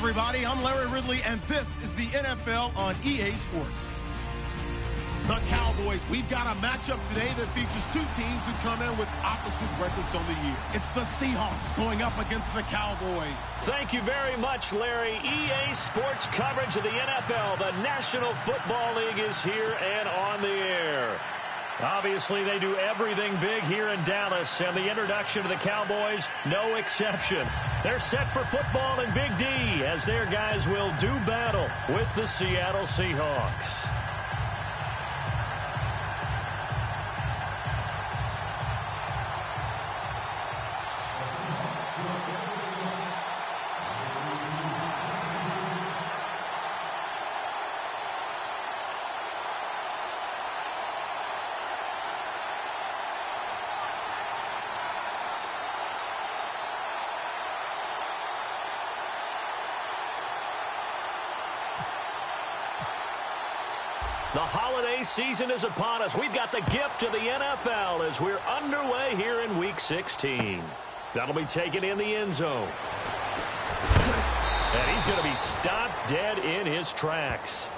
everybody. I'm Larry Ridley, and this is the NFL on EA Sports. The Cowboys, we've got a matchup today that features two teams who come in with opposite records on the year. It's the Seahawks going up against the Cowboys. Thank you very much, Larry. EA Sports coverage of the NFL. The National Football League is here and on the air. Obviously, they do everything big here in Dallas, and the introduction to the Cowboys, no exception. They're set for football in Big D as their guys will do battle with the Seattle Seahawks. The holiday season is upon us. We've got the gift of the NFL as we're underway here in Week 16. That'll be taken in the end zone. And he's going to be stopped dead in his tracks.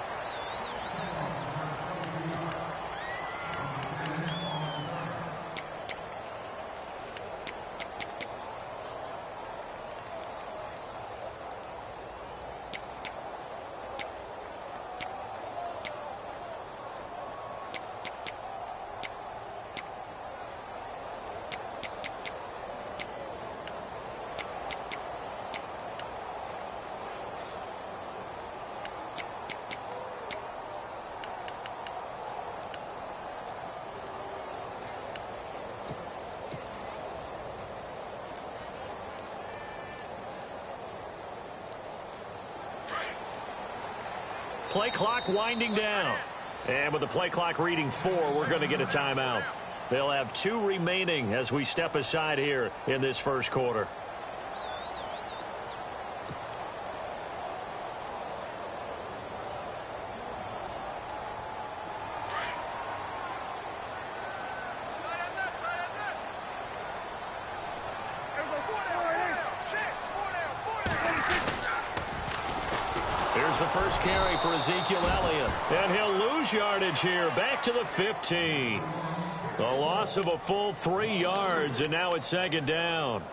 Play clock winding down. And with the play clock reading 4, we're going to get a timeout. They'll have 2 remaining as we step aside here in this first quarter. Here's the first carry for Ezekiel Elliott. And he'll lose yardage here. Back to the 15. The loss of a full 3 yards, and now it's second down.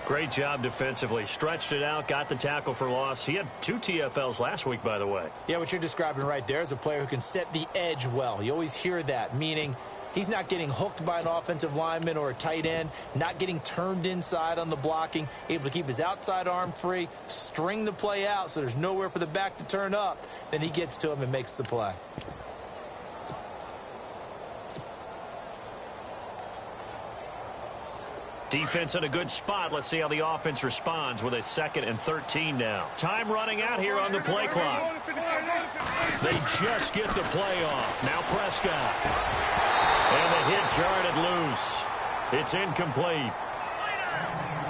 Great job defensively. Stretched it out, got the tackle for loss. He had 2 TFLs last week, by the way. Yeah, what you're describing right there is a player who can set the edge well. You always hear that, meaning he's not getting hooked by an offensive lineman or a tight end, not getting turned inside on the blocking, able to keep his outside arm free, string the play out so there's nowhere for the back to turn up. Then he gets to him and makes the play. Defense in a good spot. Let's see how the offense responds with a 2nd and 13 now. Time running out here on the play clock. They just get the play off. Now Prescott. And the hit jarred it loose. It's incomplete.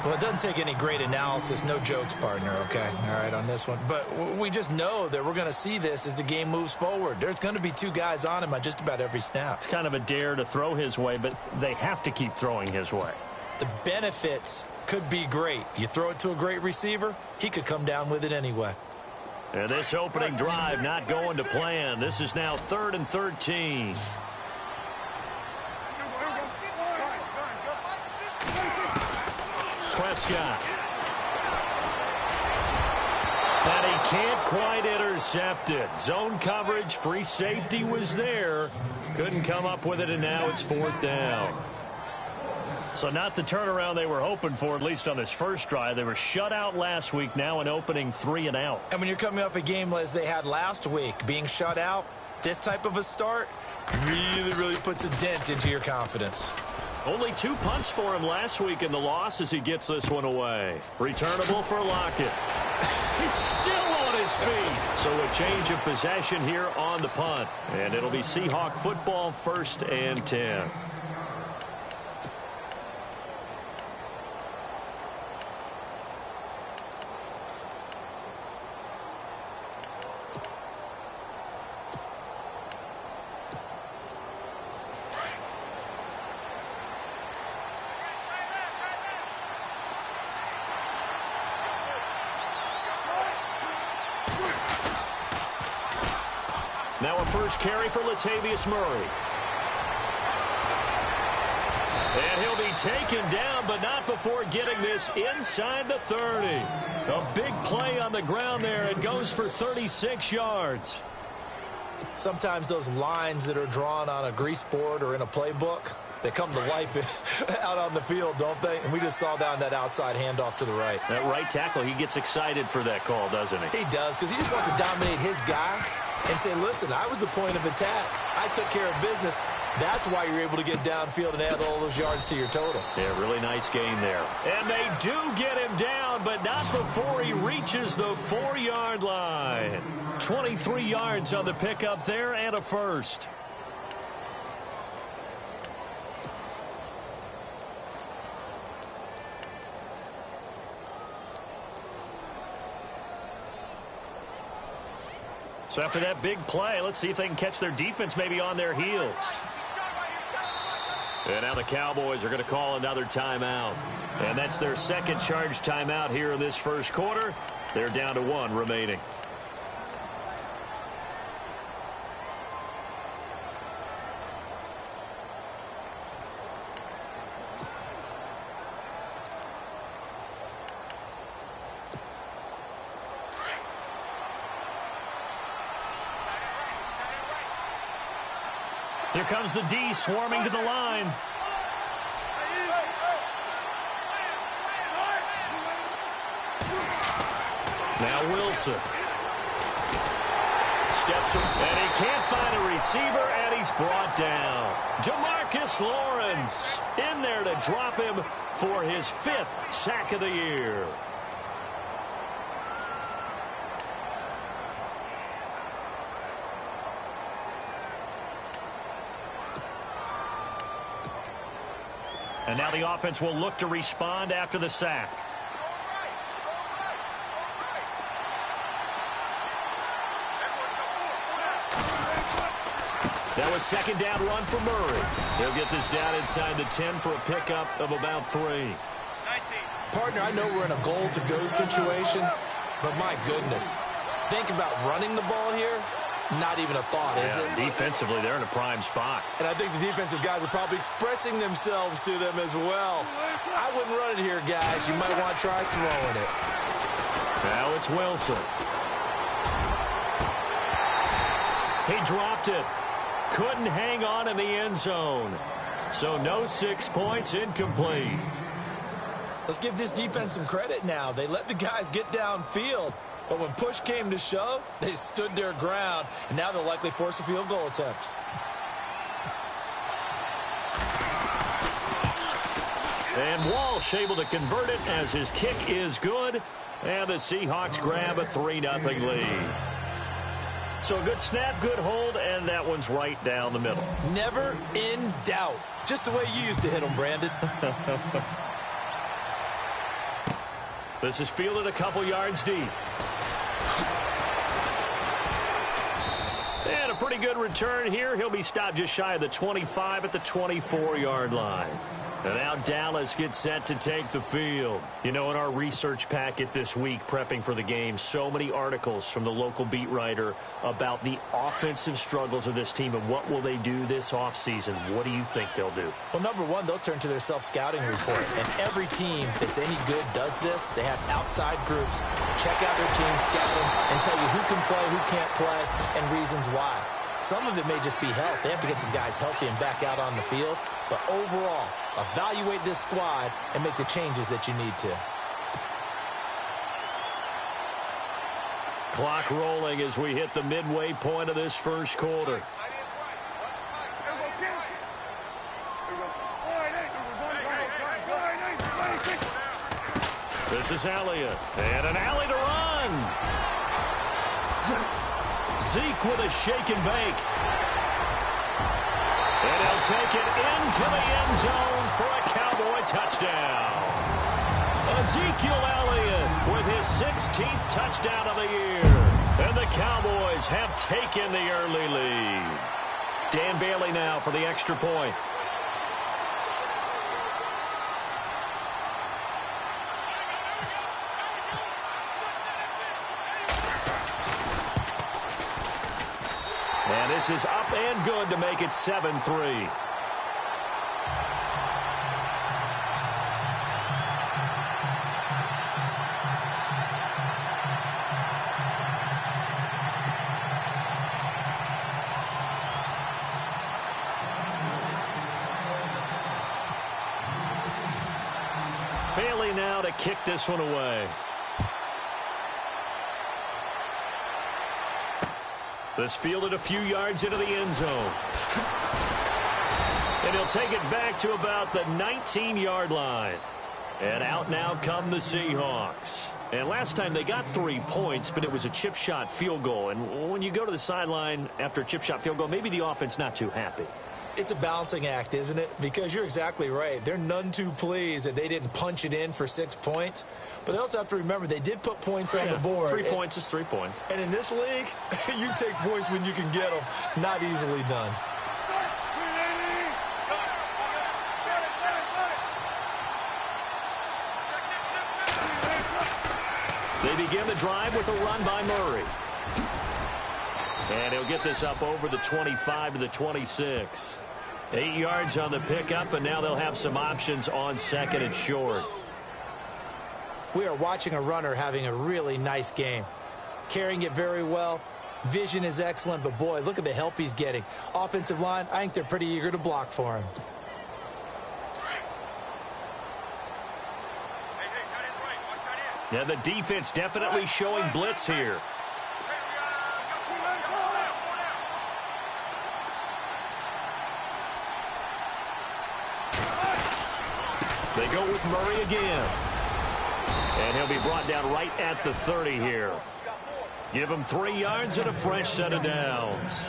Well, it doesn't take any great analysis. No jokes, partner, okay? All right, on this one. But we just know that we're going to see this as the game moves forward. There's going to be 2 guys on him on just about every snap. It's kind of a dare to throw his way, but they have to keep throwing his way. The benefits could be great. You throw it to a great receiver, he could come down with it anyway. And this opening drive not going to plan. This is now 3rd and 13. Prescott. And he can't quite intercept it. Zone coverage, free safety was there. Couldn't come up with it, and now it's 4th down. So not the turnaround they were hoping for, at least on this first drive. They were shut out last week, now an opening 3 and out. And when you're coming off a game as they had last week, being shut out, this type of a start really puts a dent into your confidence. Only 2 punts for him last week in the loss as he gets this one away. Returnable for Lockett. He's still on his feet. So a change of possession here on the punt. And it'll be Seahawk football, 1st and 10. Now a first carry for Latavius Murray. And he'll be taken down, but not before getting this inside the 30. A big play on the ground there. It goes for 36 yards. Sometimes those lines that are drawn on a grease board or in a playbook, they come to life out on the field, don't they? And we just saw down that outside handoff to the right. That right tackle, he gets excited for that call, doesn't he? He does, because he just wants to dominate his guy and say, listen, I was the point of attack. I took care of business. That's why you're able to get downfield and add all those yards to your total. Yeah, really nice gain there. And they do get him down, but not before he reaches the 4-yard line. 23 yards on the pickup there and a first. So after that big play, let's see if they can catch their defense maybe on their heels. And now the Cowboys are going to call another timeout. And that's their second charge timeout here in this first quarter. They're down to 1 remaining. Here comes the D swarming to the line. Now Wilson. Steps him, and he can't find a receiver, and he's brought down. Demarcus Lawrence in there to drop him for his 5th sack of the year. And now the offense will look to respond after the sack. That was second down run for Murray. He'll get this down inside the 10 for a pickup of about 3. Partner, I know we're in a goal-to-go situation, but my goodness, think about running the ball here. Not even a thought, is it? Defensively, they're in a prime spot. And I think the defensive guys are probably expressing themselves to them as well. I wouldn't run it here, guys. You might want to try throwing it. Now it's Wilson. He dropped it. Couldn't hang on in the end zone. So no 6 points, incomplete. Let's give this defense some credit now. They let the guys get downfield. But when push came to shove, they stood their ground, and now they'll likely force a field goal attempt. And Walsh able to convert it as his kick is good, and the Seahawks grab a 3-0 lead. So a good snap, good hold, and that one's right down the middle. Never in doubt. Just the way you used to hit them, Brandon. This is fielded a couple yards deep. And a pretty good return here. He'll be stopped just shy of the 25 at the 24-yard line. And now Dallas gets set to take the field. You know, in our research packet this week, prepping for the game, so many articles from the local beat writer about the offensive struggles of this team and what will they do this offseason. What do you think they'll do? Well, number one, they'll turn to their self-scouting report. And every team that's any good does this. They have outside groups, check out their team, scout them, and tell you who can play, who can't play, and reasons why. Some of it may just be health. They have to get some guys healthy and back out on the field. But overall, evaluate this squad and make the changes that you need to. Clock rolling as we hit the midway point of this first quarter. This is Elliott, and an alley to run. Zeke with a shake and bake. And he'll take it into the end zone for a Cowboy touchdown. Ezekiel Elliott with his 16th touchdown of the year. And the Cowboys have taken the early lead. Dan Bailey now for the extra point. This is up and good to make it 7-3. Bailey now to kick this one away. This fielded a few yards into the end zone. And he'll take it back to about the 19-yard line. And out now come the Seahawks. And last time they got 3 points, but it was a chip shot field goal. And when you go to the sideline after a chip shot field goal, maybe the offense not too happy. It's a balancing act, isn't it? Because you're exactly right. They're none too pleased that they didn't punch it in for 6 points. But they also have to remember they did put points on the board. 3 points is 3 points. And in this league, you take points when you can get them. Not easily done. They begin the drive with a run by Murray. And he'll get this up over the 25 to the 26. 8 yards on the pickup, and now they'll have some options on second and short. We are watching a runner having a really nice game. Carrying it very well. Vision is excellent, but boy, look at the help he's getting. Offensive line, I think they're pretty eager to block for him. Yeah, the defense definitely showing blitz here. They go with Murray again. And he'll be brought down right at the 30 here. Give him 3 yards and a fresh set of downs.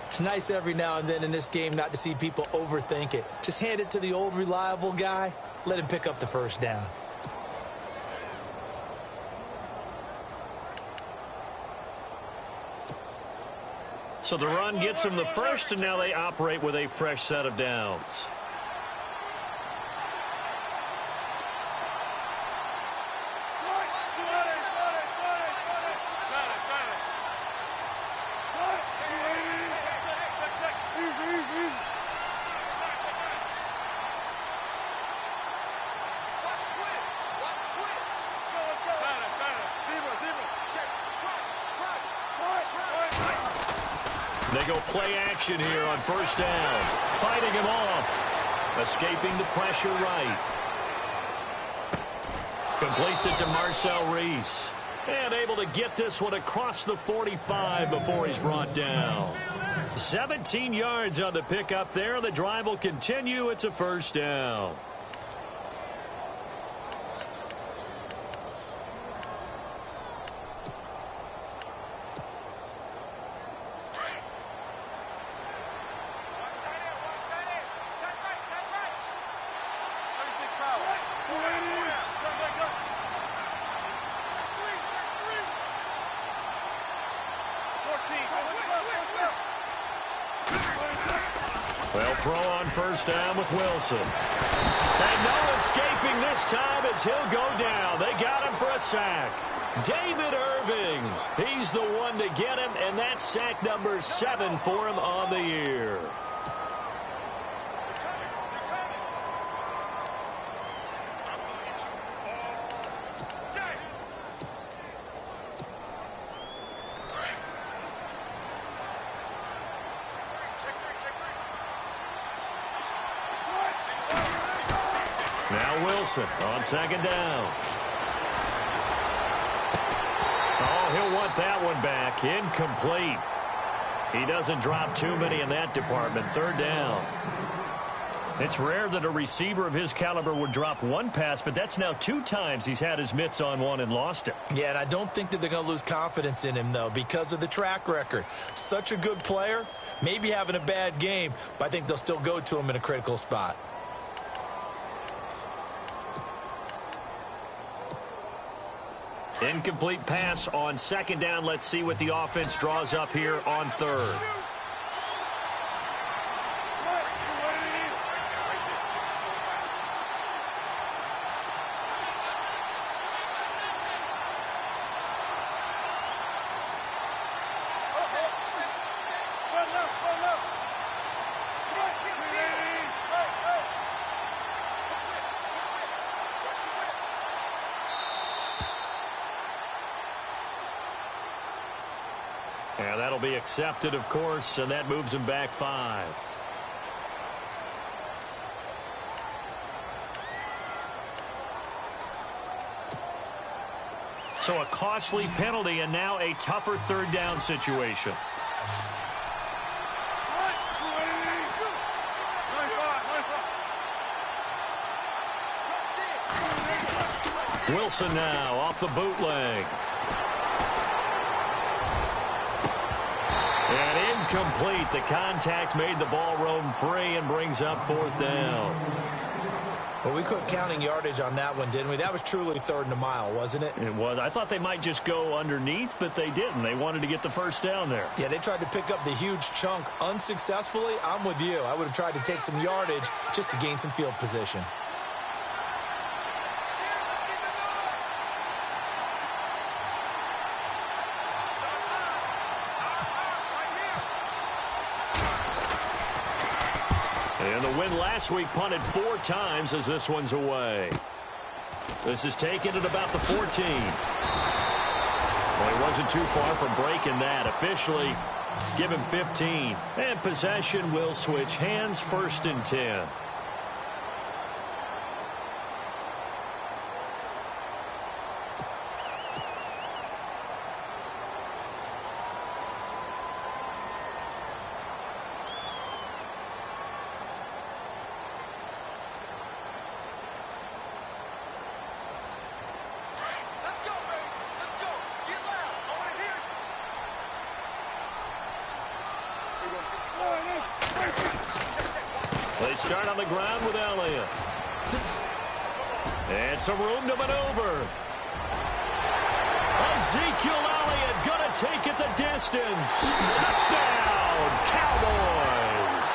It's nice every now and then in this game not to see people overthink it. Just hand it to the old reliable guy. Let him pick up the first down. So the run gets them the first, and now they operate with a fresh set of downs. They go play action here on first down. Fighting him off. Escaping the pressure right. Completes it to Marcel Reese. And able to get this one across the 45 before he's brought down. 17 yards on the pickup there. The drive will continue. It's a first down. Well, throw on first down with Wilson. And no escaping this time as he'll go down. They got him for a sack. David Irving. He's the one to get him, and that's sack number 7 for him on the year. Now Wilson on second down. Oh, he'll want that one back. Incomplete. He doesn't drop too many in that department. Third down. It's rare that a receiver of his caliber would drop one pass, but that's now 2 times he's had his mitts on one and lost it. Yeah, and I don't think that they're going to lose confidence in him, though, because of the track record. Such a good player, maybe having a bad game, but I think they'll still go to him in a critical spot. Incomplete pass on second down. Let's see what the offense draws up here on third. And that'll be accepted, of course, and that moves him back 5. So a costly penalty and now a tougher third down situation. Wilson now off the bootleg. And incomplete. The contact made the ball roam free and brings up 4th down. Well, we quit counting yardage on that one, didn't we? That was truly 3rd and a mile, wasn't it? It was. I thought they might just go underneath, but they didn't. They wanted to get the first down there. Yeah, they tried to pick up the huge chunk unsuccessfully. I'm with you. I would have tried to take some yardage just to gain some field position. And the win last week punted 4 times as this one's away. This is taken at about the 14. Well, he wasn't too far from breaking that. Officially, give him 15. And possession will switch hands, 1st and 10. They start on the ground with Elliott. And some room to maneuver. Ezekiel Elliott going to take it the distance. Touchdown, Cowboys.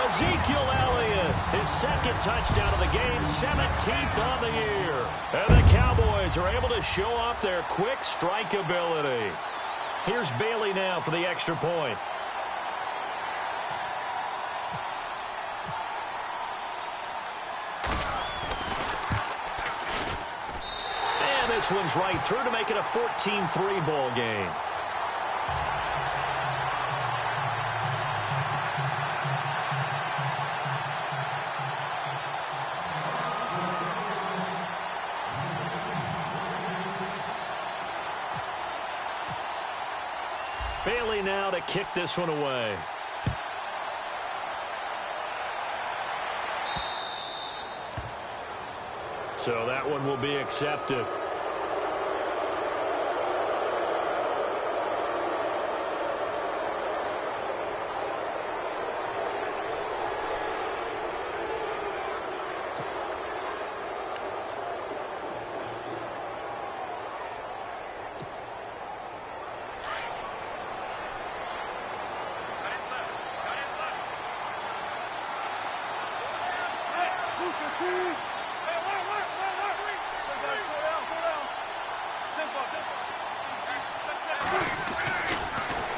Ezekiel Elliott, his 2nd touchdown of the game, 17th on the year. And the Cowboys are able to show off their quick strike ability. Here's Bailey now for the extra point. This one's right through to make it a 14-3 ball game. Bailey now to kick this one away. So that one will be accepted.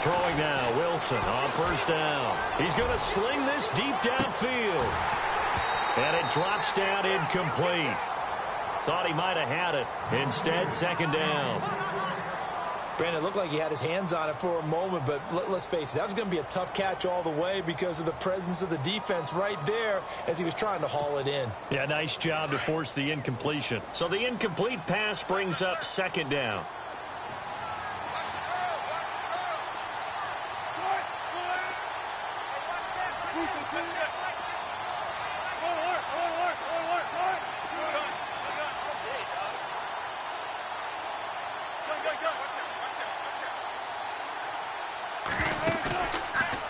Throwing now, Wilson on 1st down. He's going to sling this deep downfield. And it drops down incomplete. Thought he might have had it. Instead, 2nd down. Brandon, it looked like he had his hands on it for a moment, but let's face it, that was going to be a tough catch all the way because of the presence of the defense right there as he was trying to haul it in. Yeah, nice job to force the incompletion. So the incomplete pass brings up 2nd down.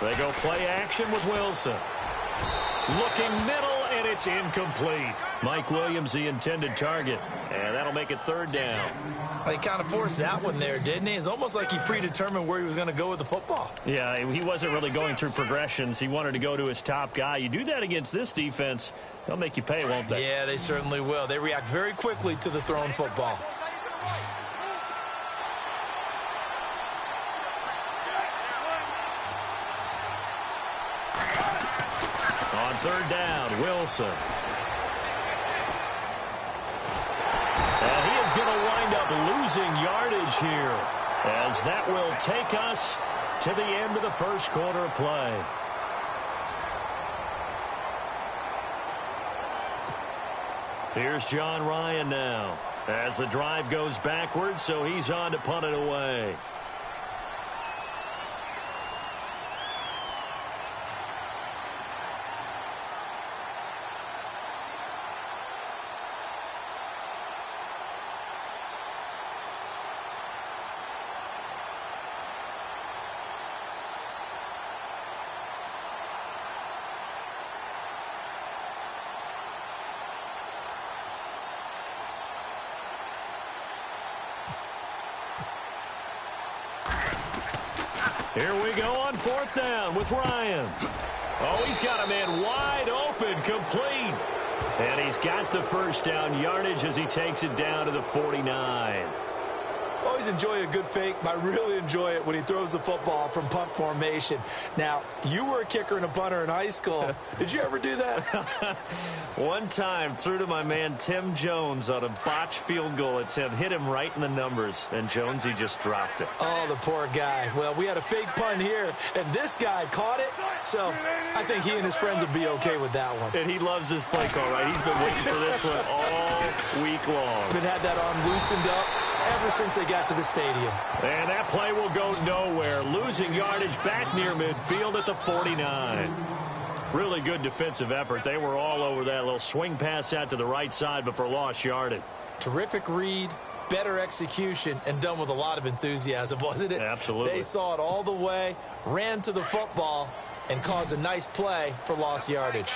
They go play action with Wilson. Looking middle, and it's incomplete. Mike Williams, the intended target. And that'll make it 3rd down. He kind of forced that one there, didn't he? It's almost like he predetermined where he was going to go with the football. Yeah, he wasn't really going through progressions. He wanted to go to his top guy. You do that against this defense, they'll make you pay, won't they? Yeah, they certainly will. They react very quickly to the thrown football. On 3rd down, Wilson. And he is going to wind up losing yardage here. as that will take us to the end of the first quarter of play. Here's John Ryan now as the drive goes backwards, so he's on to punt it away. Here we go on fourth down with Ryan. Oh, he's got a man wide open, complete. And he's got the first down yardage as he takes it down to the 49. Always enjoy a good fake, but I really enjoy it when he throws the football from punt formation. Now, you were a kicker and a punter in high school. Did you ever do that? One time, threw to my man Tim Jones on a botched field goal attempt. Hit him right in the numbers, and Jonesy just dropped it. Oh, the poor guy. Well, we had a fake punt here, and this guy caught it. So I think he and his friends will be okay with that one. And he loves his play call, right? He's been waiting for this one all week long. Been had that arm loosened up ever since they got to the stadium. And that play will go nowhere. Losing yardage back near midfield at the 49. Really good defensive effort. They were all over that little swing pass out to the right side before lost yardage. Terrific read, better execution, and done with a lot of enthusiasm, wasn't it? Absolutely. They saw it all the way, ran to the football, and caused a nice play for lost yardage.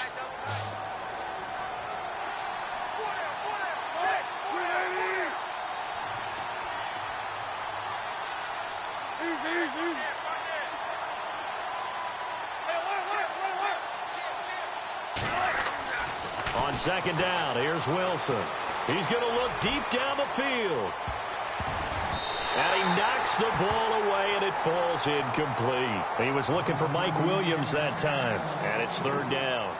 On second down, here's Wilson. He's going to look deep down the field. And he knocks the ball away, and it falls incomplete. He was looking for Mike Williams that time, and it's third down.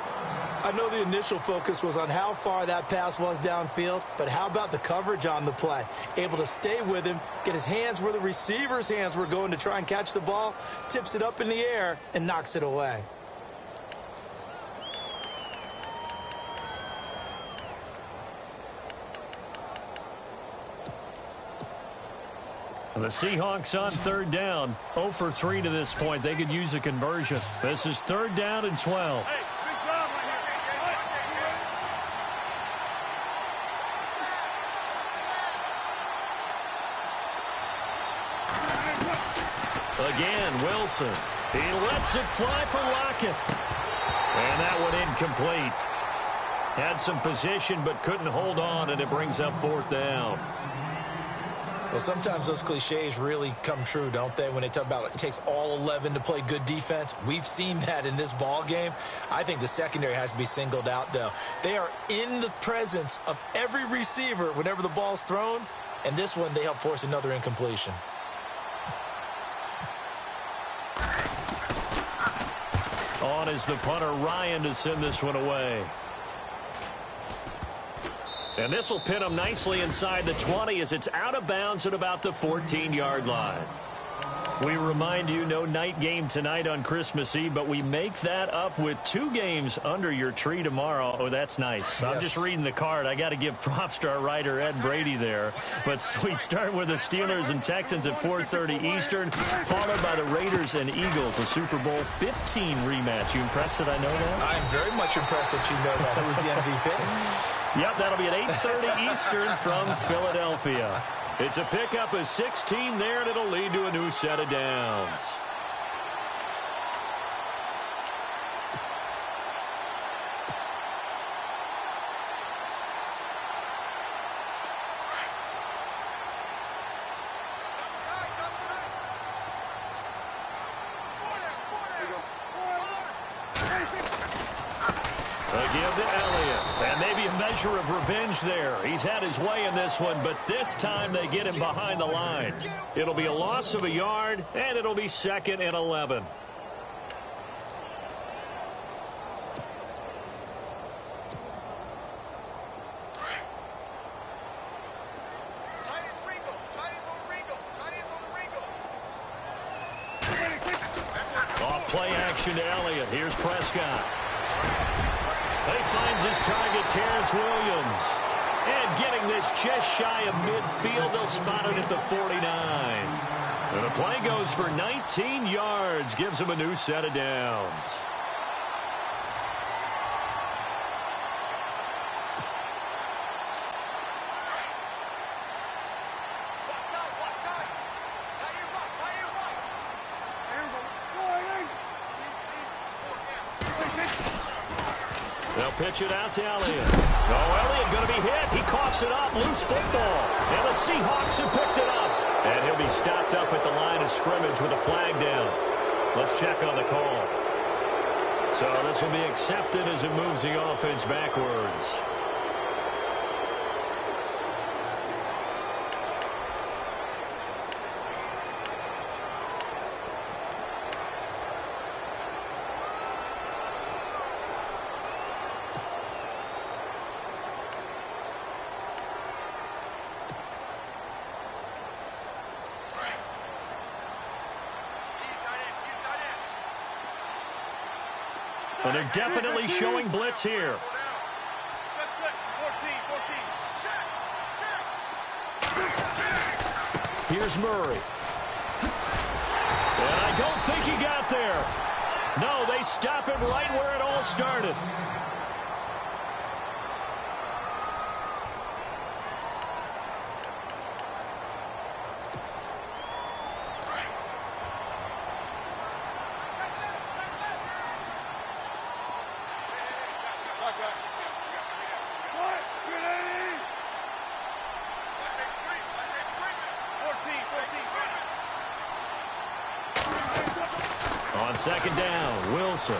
I know the initial focus was on how far that pass was downfield, but how about the coverage on the play? Able to stay with him, get his hands where the receiver's hands were going to try and catch the ball, tips it up in the air, and knocks it away. The Seahawks on third down, 0 for 3 to this point. They could use a conversion. This is third down and 12. Again, Wilson. He lets it fly for Lockett. And that one incomplete. Had some position but couldn't hold on, and it brings up fourth down. Well, sometimes those cliches really come true, don't they, when they talk about it takes all 11 to play good defense. We've seen that in this ball game. I think the secondary has to be singled out, though. They are in the presence of every receiver whenever the ball's thrown, and this one they help force another incompletion. On is the punter, Ryan, to send this one away. And this will pin him nicely inside the 20 as it's out of bounds at about the 14-yard line. We remind you, no night game tonight on Christmas Eve, but we make that up with 2 games under your tree tomorrow. Oh, that's nice. Yes. I'm just reading the card. I got to give props to our writer, Ed Brady, there. But we start with the Steelers and Texans at 4:30 Eastern, followed by the Raiders and Eagles, a Super Bowl 15 rematch. You impressed that I know that? I am very much impressed that you know that. Who was the MVP? Yep, that'll be at 8:30 Eastern from Philadelphia. It's a pickup of 16 there, and it'll lead to a new set of downs. Give to Elliott, and maybe a measure of revenge there. He's had his way in this one, but this time they get him behind the line. It'll be a loss of a yard, and it'll be 2nd and 11. play action to Elliott. Here's Prescott. He finds his target, Terrence Williams. And getting this just shy of midfield, they'll spot it at the 49. And the play goes for 19 yards, gives him a new set of downs. They'll pitch it out to Elliott. Oh, Elliott going to be hit. He coughs it up. Loose football. And the Seahawks have picked it up. And he'll be stopped up at the line of scrimmage with a flag down. Let's check on the call. So this will be accepted as it moves the offense backwards. And they're definitely showing blitz here. Here's Murray. And I don't think he got there. No, they stop him right where it all started. On second down, Wilson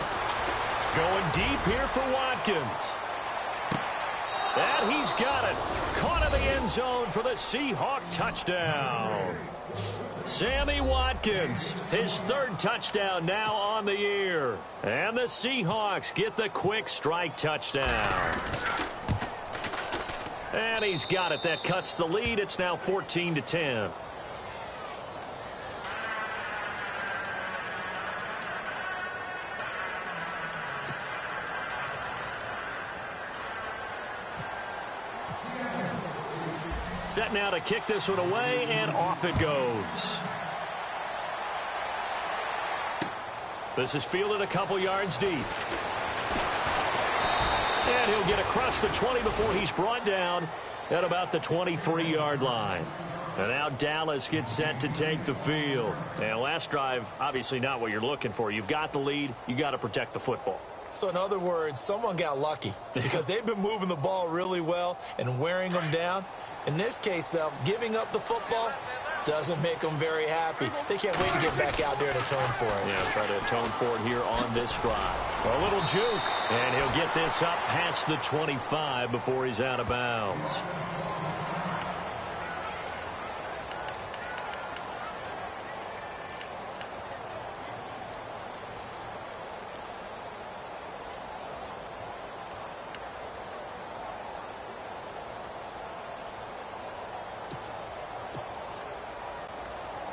going deep here for Watkins. And he's got it. Caught in the end zone for the Seahawk touchdown. Sammy Watkins, his third touchdown now on the year. And the Seahawks get the quick strike touchdown. And he's got it. That cuts the lead. It's now 14-10. Set now to kick this one away, and off it goes. This is fielded a couple yards deep. And he'll get across the 20 before he's brought down at about the 23-yard line. And now Dallas gets set to take the field. And last drive, obviously not what you're looking for. You've got the lead. You got to protect the football. So in other words, someone got lucky because they've been moving the ball really well and wearing them down. In this case, though, giving up the football doesn't make them very happy. They can't wait to get back out there and atone for it. Yeah, try to atone for it here on this drive. A little juke, and he'll get this up past the 25 before he's out of bounds.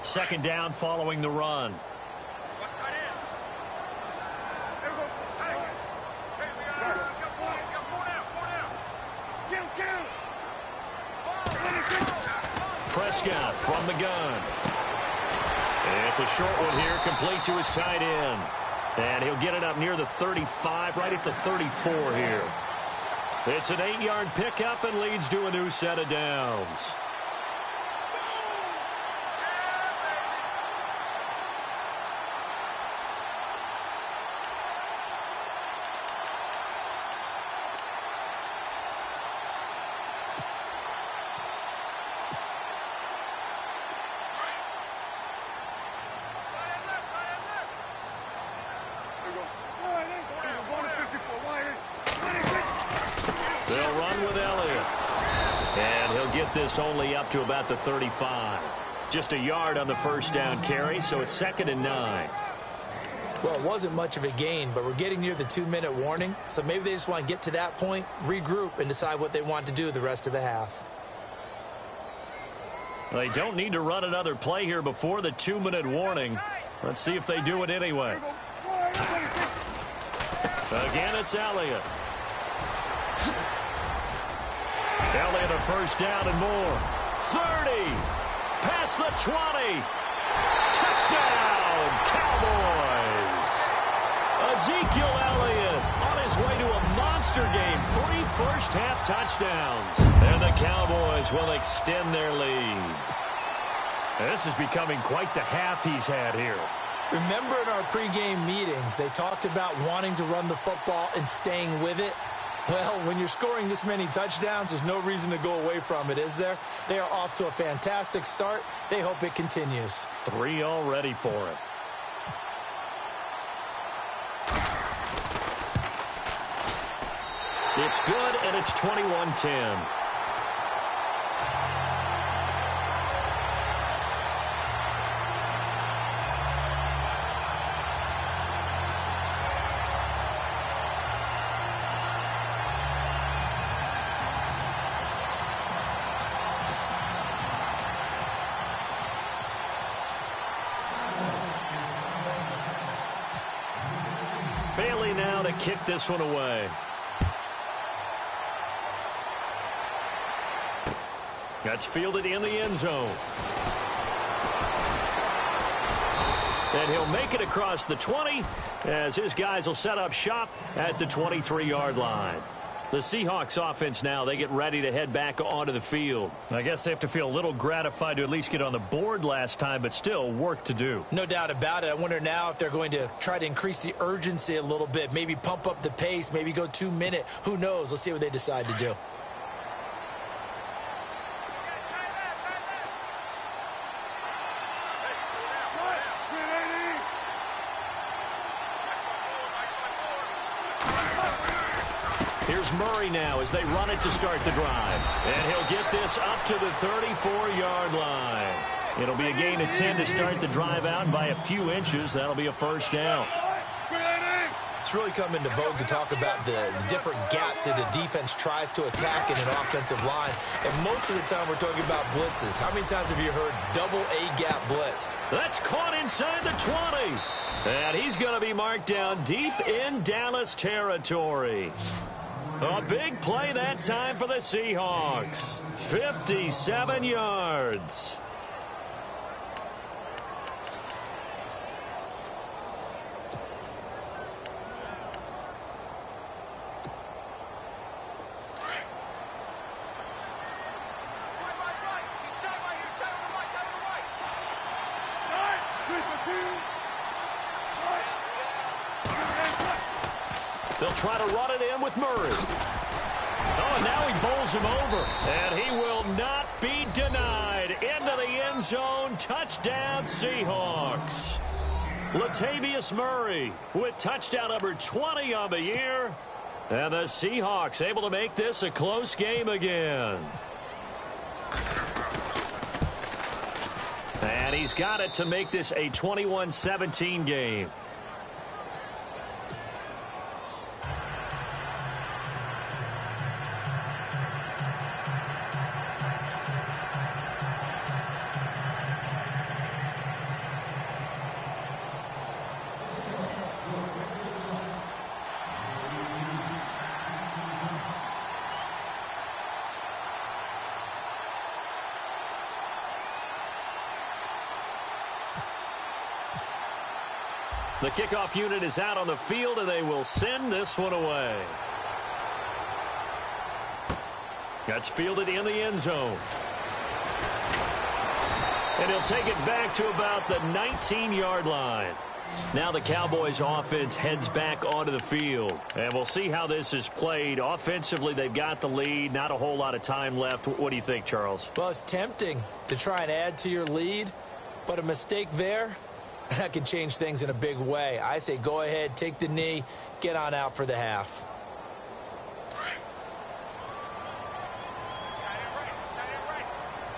Second down following the run. Prescott from the gun. It's a short one here, complete to his tight end. And he'll get it up near the 35, right at the 34 here. It's an 8-yard pickup and leads to a new set of downs. They'll run with Elliott. And he'll get this only up to about the 35. Just a yard on the first down carry, so it's 2nd and 9. Well, it wasn't much of a gain, but we're getting near the 2-minute warning, so maybe they just want to get to that point, regroup, and decide what they want to do the rest of the half. They don't need to run another play here before the 2-minute warning. Let's see if they do it anyway. Again, it's Elliott. Elliott a first down and more. 30. Past the 20. Touchdown, Cowboys. Ezekiel Elliott on his way to a monster game. 3 first-half touchdowns. And the Cowboys will extend their lead. This is becoming quite the half he's had here. Remember in our pregame meetings, they talked about wanting to run the football and staying with it. Well, when you're scoring this many touchdowns, there's no reason to go away from it, is there? They are off to a fantastic start. They hope it continues. 3 already for him. It's good, and it's 21-10. Bailey now to kick this one away. That's fielded in the end zone. And he'll make it across the 20 as his guys will set up shop at the 23-yard line. The Seahawks offense now, they get ready to head back onto the field. I guess they have to feel a little gratified to at least get on the board last time, but still work to do. No doubt about it. I wonder now if they're going to try to increase the urgency a little bit, maybe pump up the pace, maybe go 2-minute. Who knows? Let's see what they decide to do. Here's Murray now as they run it to start the drive. And he'll get this up to the 34-yard line. It'll be a gain of 10 to start the drive out. By a few inches, that'll be a first down. It's really come into vogue to talk about the different gaps that a defense tries to attack in an offensive line. And most of the time we're talking about blitzes. How many times have you heard double A-gap blitz? That's caught inside the 20. And he's going to be marked down deep in Dallas territory. A big play that time for the Seahawks. 57 yards. They'll try to run it in with Murray. Oh, and now he bowls him over. And he will not be denied. Into the end zone. Touchdown, Seahawks. Latavius Murray with touchdown number 20 on the year. And the Seahawks able to make this a close game again. And he's got it to make this a 21-17 game. The kickoff unit is out on the field, and they will send this one away. That's fielded in the end zone. And he'll take it back to about the 19-yard line. Now the Cowboys offense heads back onto the field. And we'll see how this is played. Offensively, they've got the lead. Not a whole lot of time left. What do you think, Charles? Well, it's tempting to try and add to your lead, but a mistake there, that can change things in a big way. I say go ahead, take the knee, get on out for the half.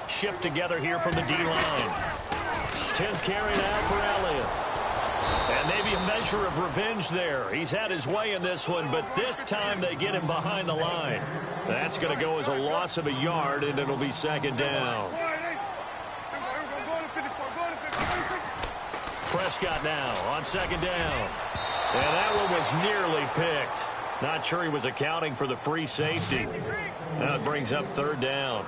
Shift together here from the D-line. 10th carry now for Elliott. And maybe a measure of revenge there. He's had his way in this one, but this time they get him behind the line. That's going to go as a loss of a yard, and it'll be second down. Prescott now on second down. And that one was nearly picked. Not sure he was accounting for the free safety. Now it brings up third down.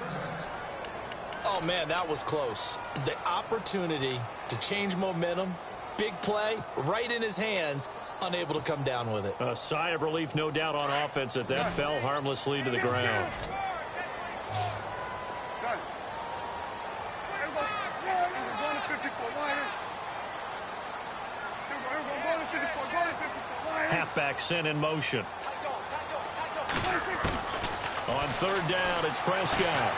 Oh, man, that was close. The opportunity to change momentum, big play, right in his hands, unable to come down with it. A sigh of relief, no doubt, on offense that fell harmlessly to the ground. Halfback sent in motion. On third down, it's Prescott.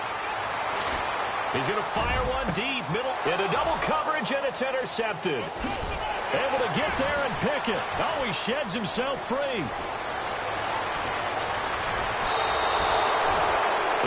He's going to fire one deep, middle, into double coverage, and it's intercepted. Able to get there and pick it. Oh, he sheds himself free.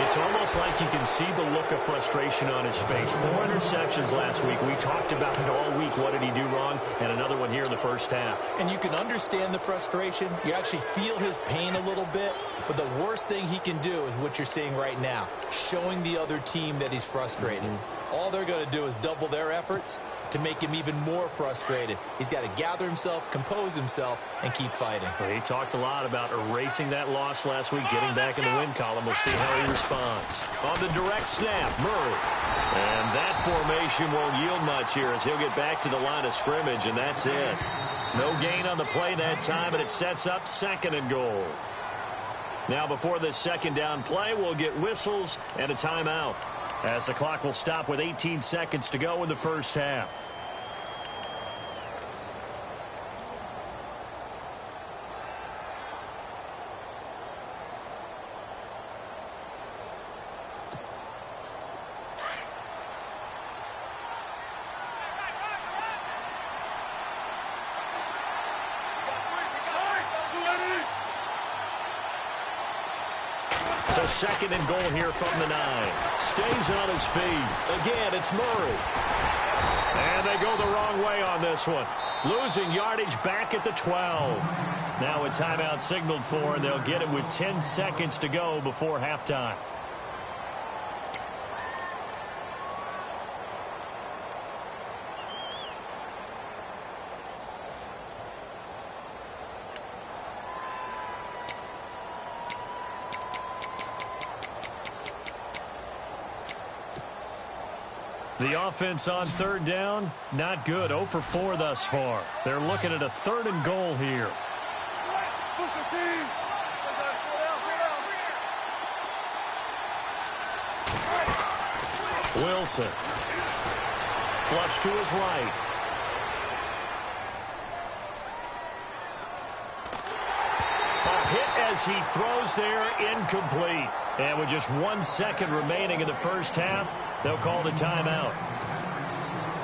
It's almost like you can see the look of frustration on his face. 4 interceptions last week. We talked about it all week. What did he do wrong? And another one here in the first half. And you can understand the frustration. You actually feel his pain a little bit. But the worst thing he can do is what you're seeing right now, showing the other team that he's frustrated. All they're going to do is double their efforts to make him even more frustrated. He's got to gather himself, compose himself, and keep fighting. Well, he talked a lot about erasing that loss last week, getting back in the win column. We'll see how he responds. On the direct snap, Murray. And that formation won't yield much here as he'll get back to the line of scrimmage, and that's it. No gain on the play that time, and it sets up 2nd and goal. Now, before this second down play, we'll get whistles and a timeout, as the clock will stop with 18 seconds to go in the first half. So 2nd and goal here from the 9. Stays on his feet. Again, it's Murray. And they go the wrong way on this one. Losing yardage back at the 12. Now a timeout signaled for, and they'll get it with 10 seconds to go before halftime. The offense on third down, not good. 0 for 4 thus far. They're looking at a 3rd and goal here. Wilson. Flush to his right. A hit as he throws there, incomplete. And with just 1 second remaining in the first half, they'll call the timeout.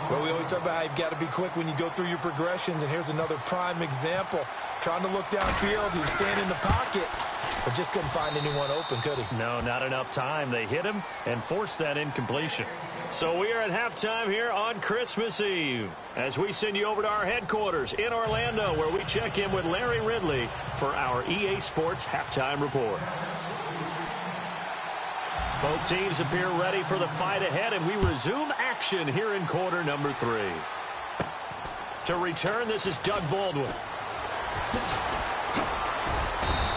Well, we always talk about how you've got to be quick when you go through your progressions, and here's another prime example. Trying to look downfield, he was standing in the pocket, but just couldn't find anyone open, could he? No, not enough time. They hit him and forced that incompletion. So we are at halftime here on Christmas Eve as we send you over to our headquarters in Orlando, where we check in with Larry Ridley for our EA Sports Halftime Report. Both teams appear ready for the fight ahead, and we resume action here in quarter number 3. To return, this is Doug Baldwin.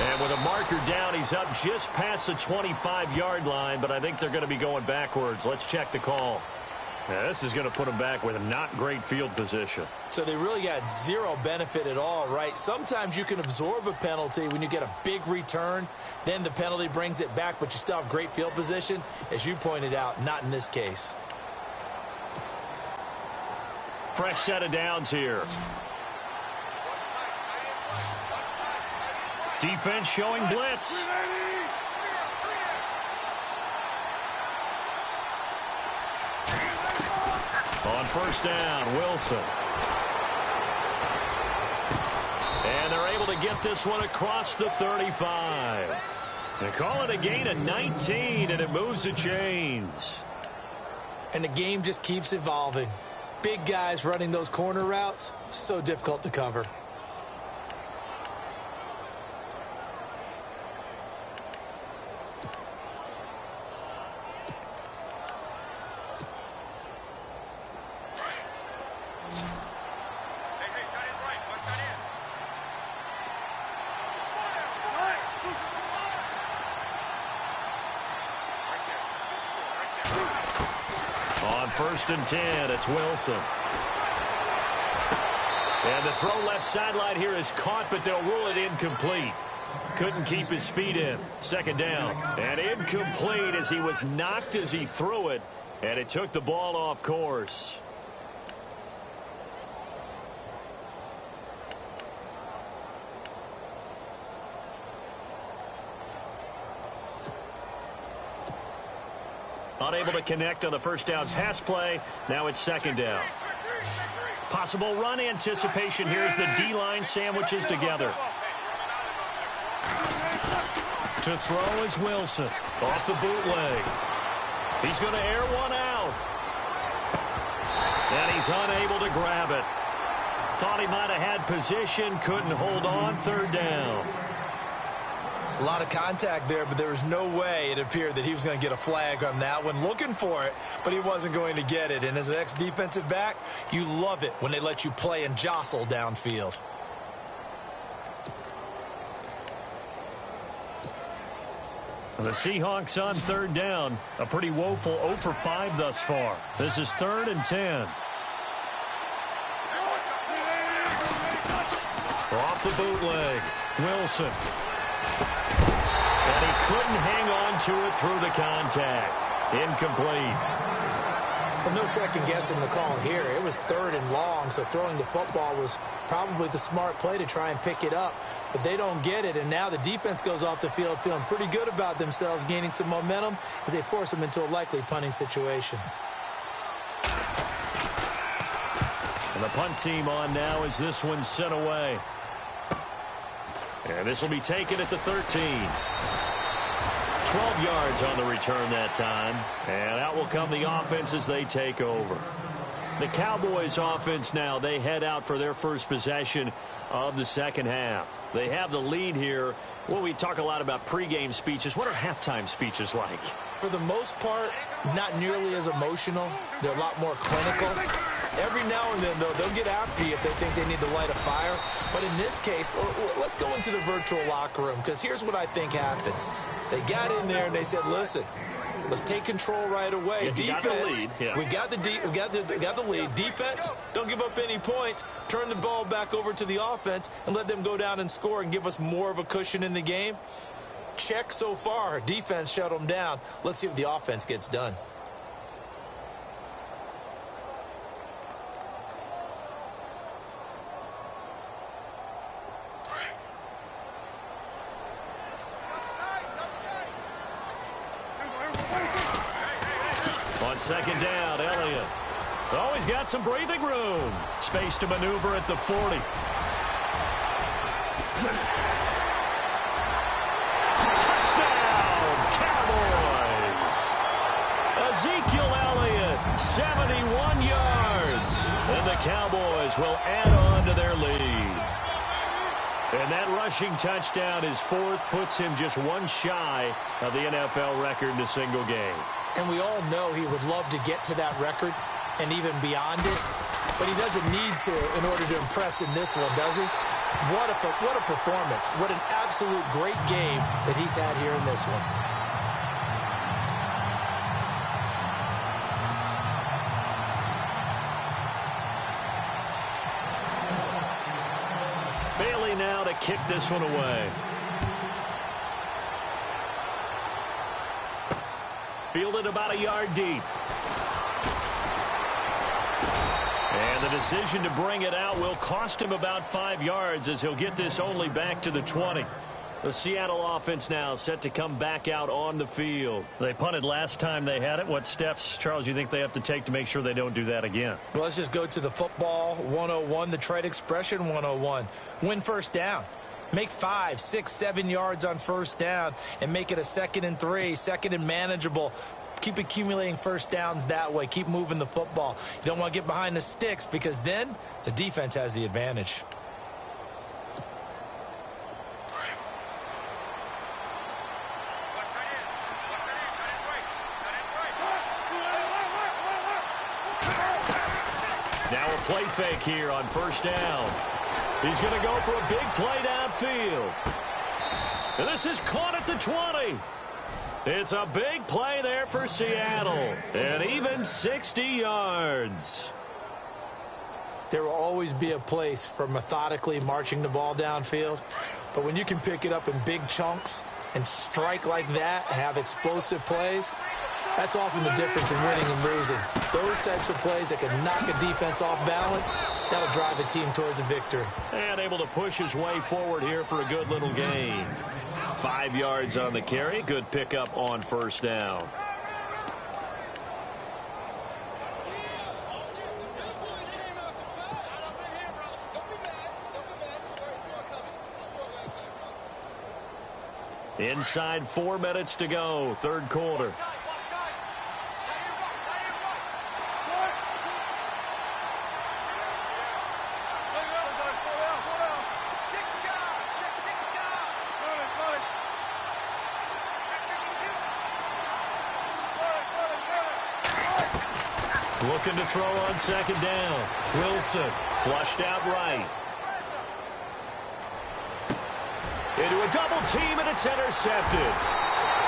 And with a marker down, he's up just past the 25-yard line, but I think they're going to be going backwards. Let's check the call. Yeah, this is going to put them back with a not great field position. So they really got zero benefit at all, right? Sometimes you can absorb a penalty when you get a big return. Then the penalty brings it back, but you still have great field position. As you pointed out, not in this case. Fresh set of downs here. Defense showing blitz. On first down, Wilson. And they're able to get this one across the 35. They call it a gain of 19, and it moves the chains. And the game just keeps evolving. Big guys running those corner routes, so difficult to cover. On 1st and 10, it's Wilson. And the throw left sideline here is caught, but they'll rule it incomplete. Couldn't keep his feet in. 2nd down. And incomplete as he was knocked as he threw it, and it took the ball off course. Unable to connect on the 1st down pass play. Now it's 2nd down. Possible run anticipation here as the D-line sandwiches together. To throw is Wilson. Off the bootleg. He's going to air one out. And he's unable to grab it. Thought he might have had position. Couldn't hold on. 3rd down. A lot of contact there, but there was no way it appeared that he was going to get a flag on that one. Looking for it, but he wasn't going to get it. And as an ex-defensive back, you love it when they let you play and jostle downfield. The Seahawks on 3rd down. A pretty woeful 0 for 5 thus far. This is 3rd and 10. Off the bootleg. Wilson. And he couldn't hang on to it through the contact. Incomplete. Well, no second guessing the call here. It was 3rd and long, so throwing the football was probably the smart play to try and pick it up. But they don't get it, and now the defense goes off the field feeling pretty good about themselves, gaining some momentum as they force them into a likely punting situation. And the punt team on now as this one's sent away. And this will be taken at the 13. 12 yards on the return that time. And out will come the offense as they take over. The Cowboys offense now, they head out for their first possession of the 2nd half. They have the lead here. Well, we talk a lot about pregame speeches. What are halftime speeches like? For the most part, not nearly as emotional. They're a lot more clinical. Every now and then, though, they'll get after you if they think they need to light a fire. But in this case, let's go into the virtual locker room, because here's what I think happened. They got in there and they said, listen, let's take control right away. Yeah, defense, we got the lead. Defense, don't give up any points. Turn the ball back over to the offense and let them go down and score and give us more of a cushion in the game. Check so far. Defense shut them down. Let's see what the offense gets done. On 2nd down, Elliott. Oh, he's got some breathing room. Space to maneuver at the 40. Touchdown, Cowboys. Ezekiel Elliott, 71 yards. And the Cowboys will add on to their lead. And that rushing touchdown, his 4th, puts him just one shy of the NFL record in a single game. And we all know he would love to get to that record and even beyond it. But he doesn't need to in order to impress in this one, does he? What a performance. What an absolute great game that he's had here in this one. Bailey now to kick this one away. Fielded about a yard deep. And the decision to bring it out will cost him about 5 yards as he'll get this only back to the 20. The Seattle offense now set to come back out on the field. They punted last time they had it. What steps, Charles, you think they have to take to make sure they don't do that again? Well, let's just go to the football 101, the trade expression 101. Win 1st down. Make 5, 6, 7 yards on 1st down and make it a 2nd and 3, 2nd and manageable. Keep accumulating 1st downs that way. Keep moving the football. You don't want to get behind the sticks because then the defense has the advantage. Now a play fake here on 1st down. He's going to go for a big play downfield. And this is caught at the 20. It's a big play there for Seattle. And even 60 yards. There will always be a place for methodically marching the ball downfield. But when you can pick it up in big chunks and strike like that, have explosive plays, that's often the difference in winning and losing. Those types of plays that can knock a defense off balance, that'll drive a team towards a victory. And able to push his way forward here for a good little gain. 5 yards on the carry. Good pickup on first down. Inside 4 minutes to go, third quarter. Looking to throw on second down. Wilson flushed out right. Into a double team, and it's intercepted.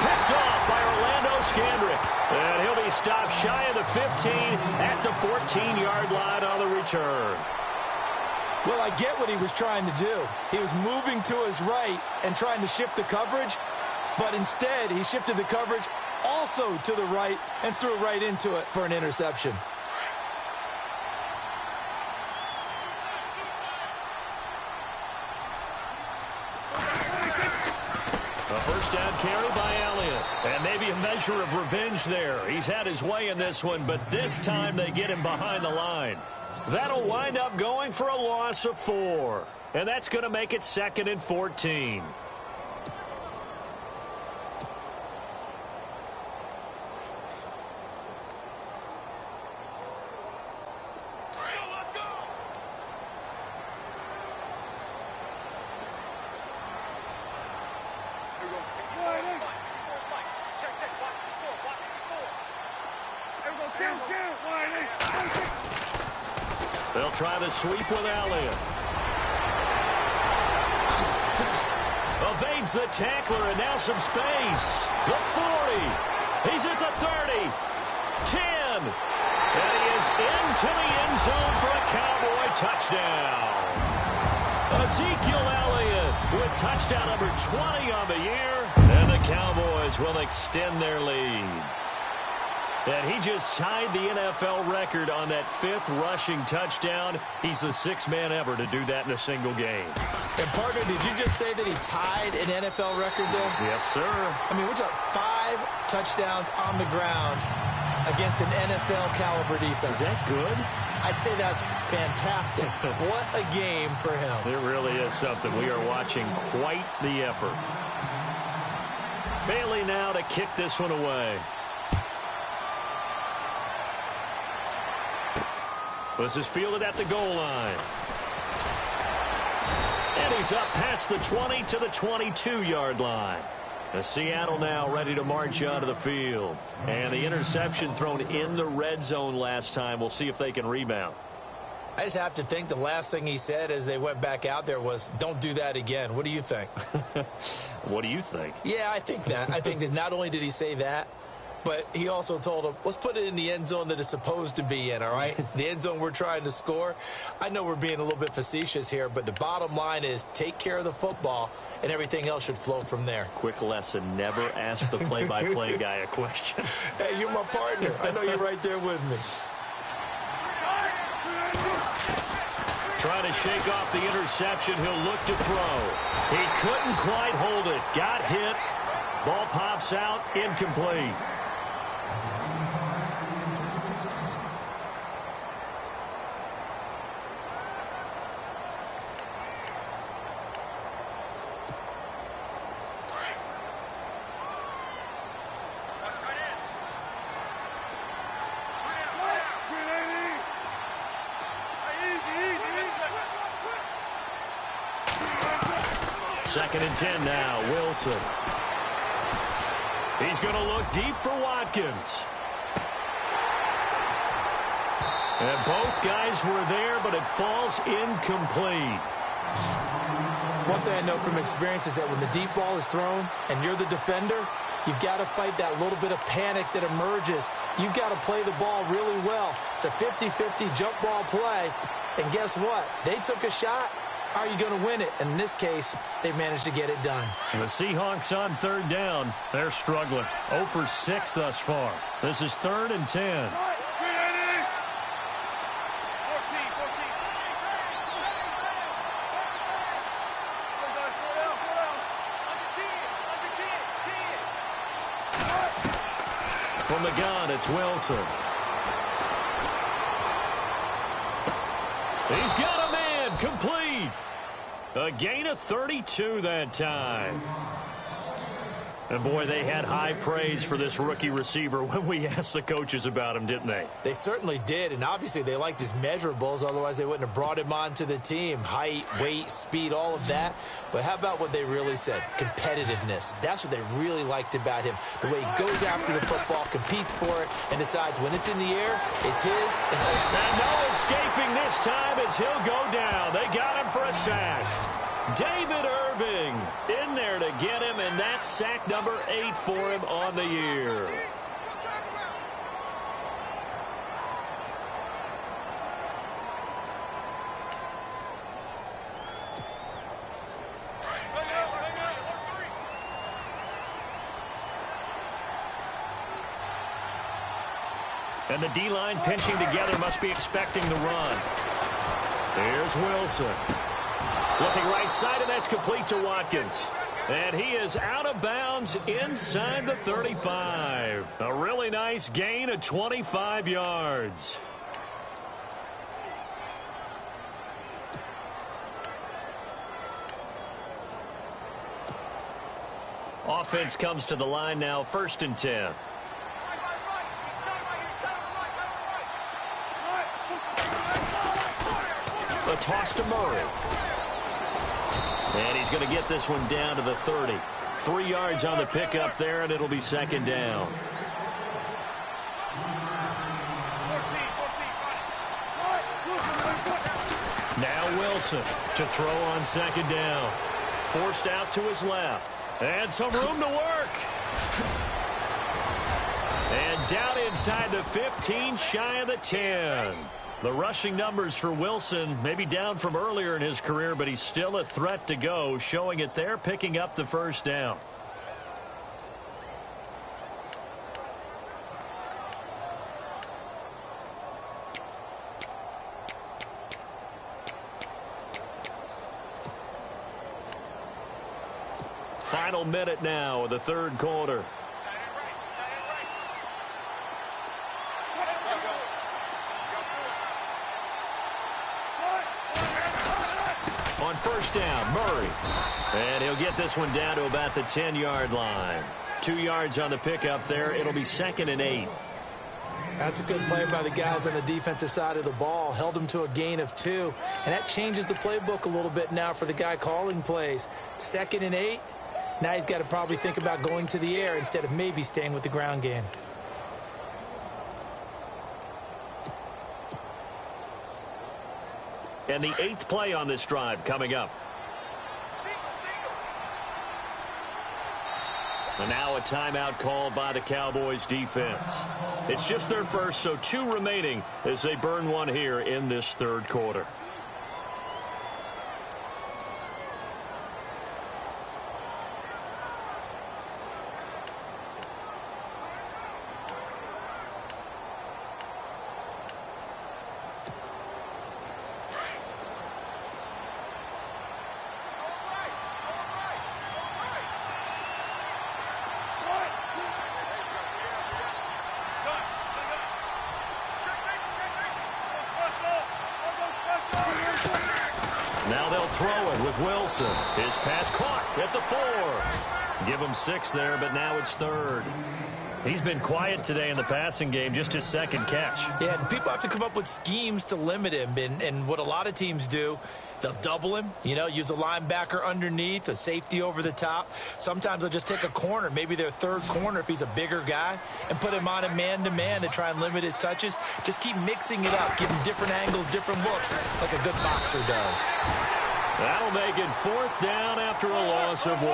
Picked off by Orlando Scandrick. And he'll be stopped shy of the 15 at the 14-yard line on the return. Well, I get what he was trying to do. He was moving to his right and trying to shift the coverage, but instead he shifted the coverage also to the right and threw right into it for an interception. A first down carry by Elliott. And maybe a measure of revenge there. He's had his way in this one, but this time they get him behind the line. That'll wind up going for a loss of 4. And that's going to make it 2nd and 14. They'll try the sweep with Elliott. Evades the tackler, and now some space. The 40. He's at the 30. 10. And he is into the end zone for a Cowboy touchdown. Ezekiel Elliott with touchdown number 20 on the year. And the Cowboys will extend their lead. And he just tied the NFL record on that 5th rushing touchdown. He's the 6th man ever to do that in a single game. And, partner, did you just say that he tied an NFL record there? Yes, sir. I mean, we're talking 5 touchdowns on the ground against an NFL-caliber defense. Is that good? I'd say that's fantastic. What a game for him. It really is something. We are watching quite the effort. Bailey now to kick this one away. This is fielded at the goal line. And he's up past the 20 to the 22-yard line. The Seattle now ready to march onto the field. And the interception thrown in the red zone last time. We'll see if they can rebound. I just have to think the last thing he said as they went back out there was, don't do that again. What do you think? What do you think? Yeah, I think that. I think that not only did he say that, but he also told him, let's put it in the end zone that it's supposed to be in, all right? The end zone we're trying to score. I know we're being a little bit facetious here, but the bottom line is take care of the football, and everything else should flow from there. Quick lesson, never ask the play-by-play guy a question. Hey, you're my partner. I know you're right there with me. Trying to shake off the interception. He'll look to throw. He couldn't quite hold it. Got hit. Ball pops out. Incomplete. Second and 10 now. Wilson. He's going to look deep for Watkins. And both guys were there, but it falls incomplete. One thing I know from experience is that when the deep ball is thrown and you're the defender, You've got to fight that little bit of panic that emerges. You've got to play the ball really well. It's a 50-50 jump ball play. And guess what? They took a shot. How are you going to win it? And in this case, they managed to get it done. The Seahawks on third down. They're struggling. 0 for 6 thus far. This is 3rd and 10. From the gun, it's Wilson. He's got a man, complete. A gain of 32 that time. And, boy, they had high praise for this rookie receiver when we asked the coaches about him, didn't they? They certainly did, and obviously they liked his measurables. Otherwise, they wouldn't have brought him onto the team. Height, weight, speed, all of that. But how about what they really said? Competitiveness. That's what they really liked about him. The way he goes after the football, competes for it, and decides when it's in the air, it's his. And no escaping this time as he'll go down. They got him for a sack. David Irving in there to get him, and that's sack number 8 for him on the year. And the D-line pinching together, must be expecting the run. Here's Wilson. Looking right side, and that's complete to Watkins. And he is out of bounds inside the 35. A really nice gain of 25 yards. Offense comes to the line now, 1st and 10. A toss to Murray. And he's going to get this one down to the 30. 3 yards on the pickup there, and it'll be 2nd down. Now Wilson to throw on 2nd down. Forced out to his left. And some room to work. And down inside the 15, shy of the 10. The rushing numbers for Wilson maybe down from earlier in his career, but he's still a threat to go, showing it there, picking up the 1st down. Final minute now of the 3rd quarter. On 1st down, Murray. And he'll get this one down to about the 10-yard line. 2 yards on the pickup there. It'll be 2nd and 8. That's a good play by the guys on the defensive side of the ball. Held him to a gain of 2. And that changes the playbook a little bit now for the guy calling plays. 2nd and 8. Now he's got to probably think about going to the air instead of maybe staying with the ground game. And the 8th play on this drive coming up. And now a timeout called by the Cowboys defense. It's just their first, so 2 remaining as they burn one here in this 3rd quarter. Now they'll throw it with Wilson. His pass caught at the 4. Give him 6 there, but now it's 3rd. He's been quiet today in the passing game, just his 2nd catch. Yeah, and people have to come up with schemes to limit him. And what a lot of teams do, they'll double him, use a linebacker underneath, a safety over the top. Sometimes they'll just take a corner, maybe their 3rd corner if he's a bigger guy, and put him on a man-to-man to try and limit his touches. Just keep mixing it up, give him different angles, different looks, like a good boxer does. That'll make it 4th down after a loss of 1.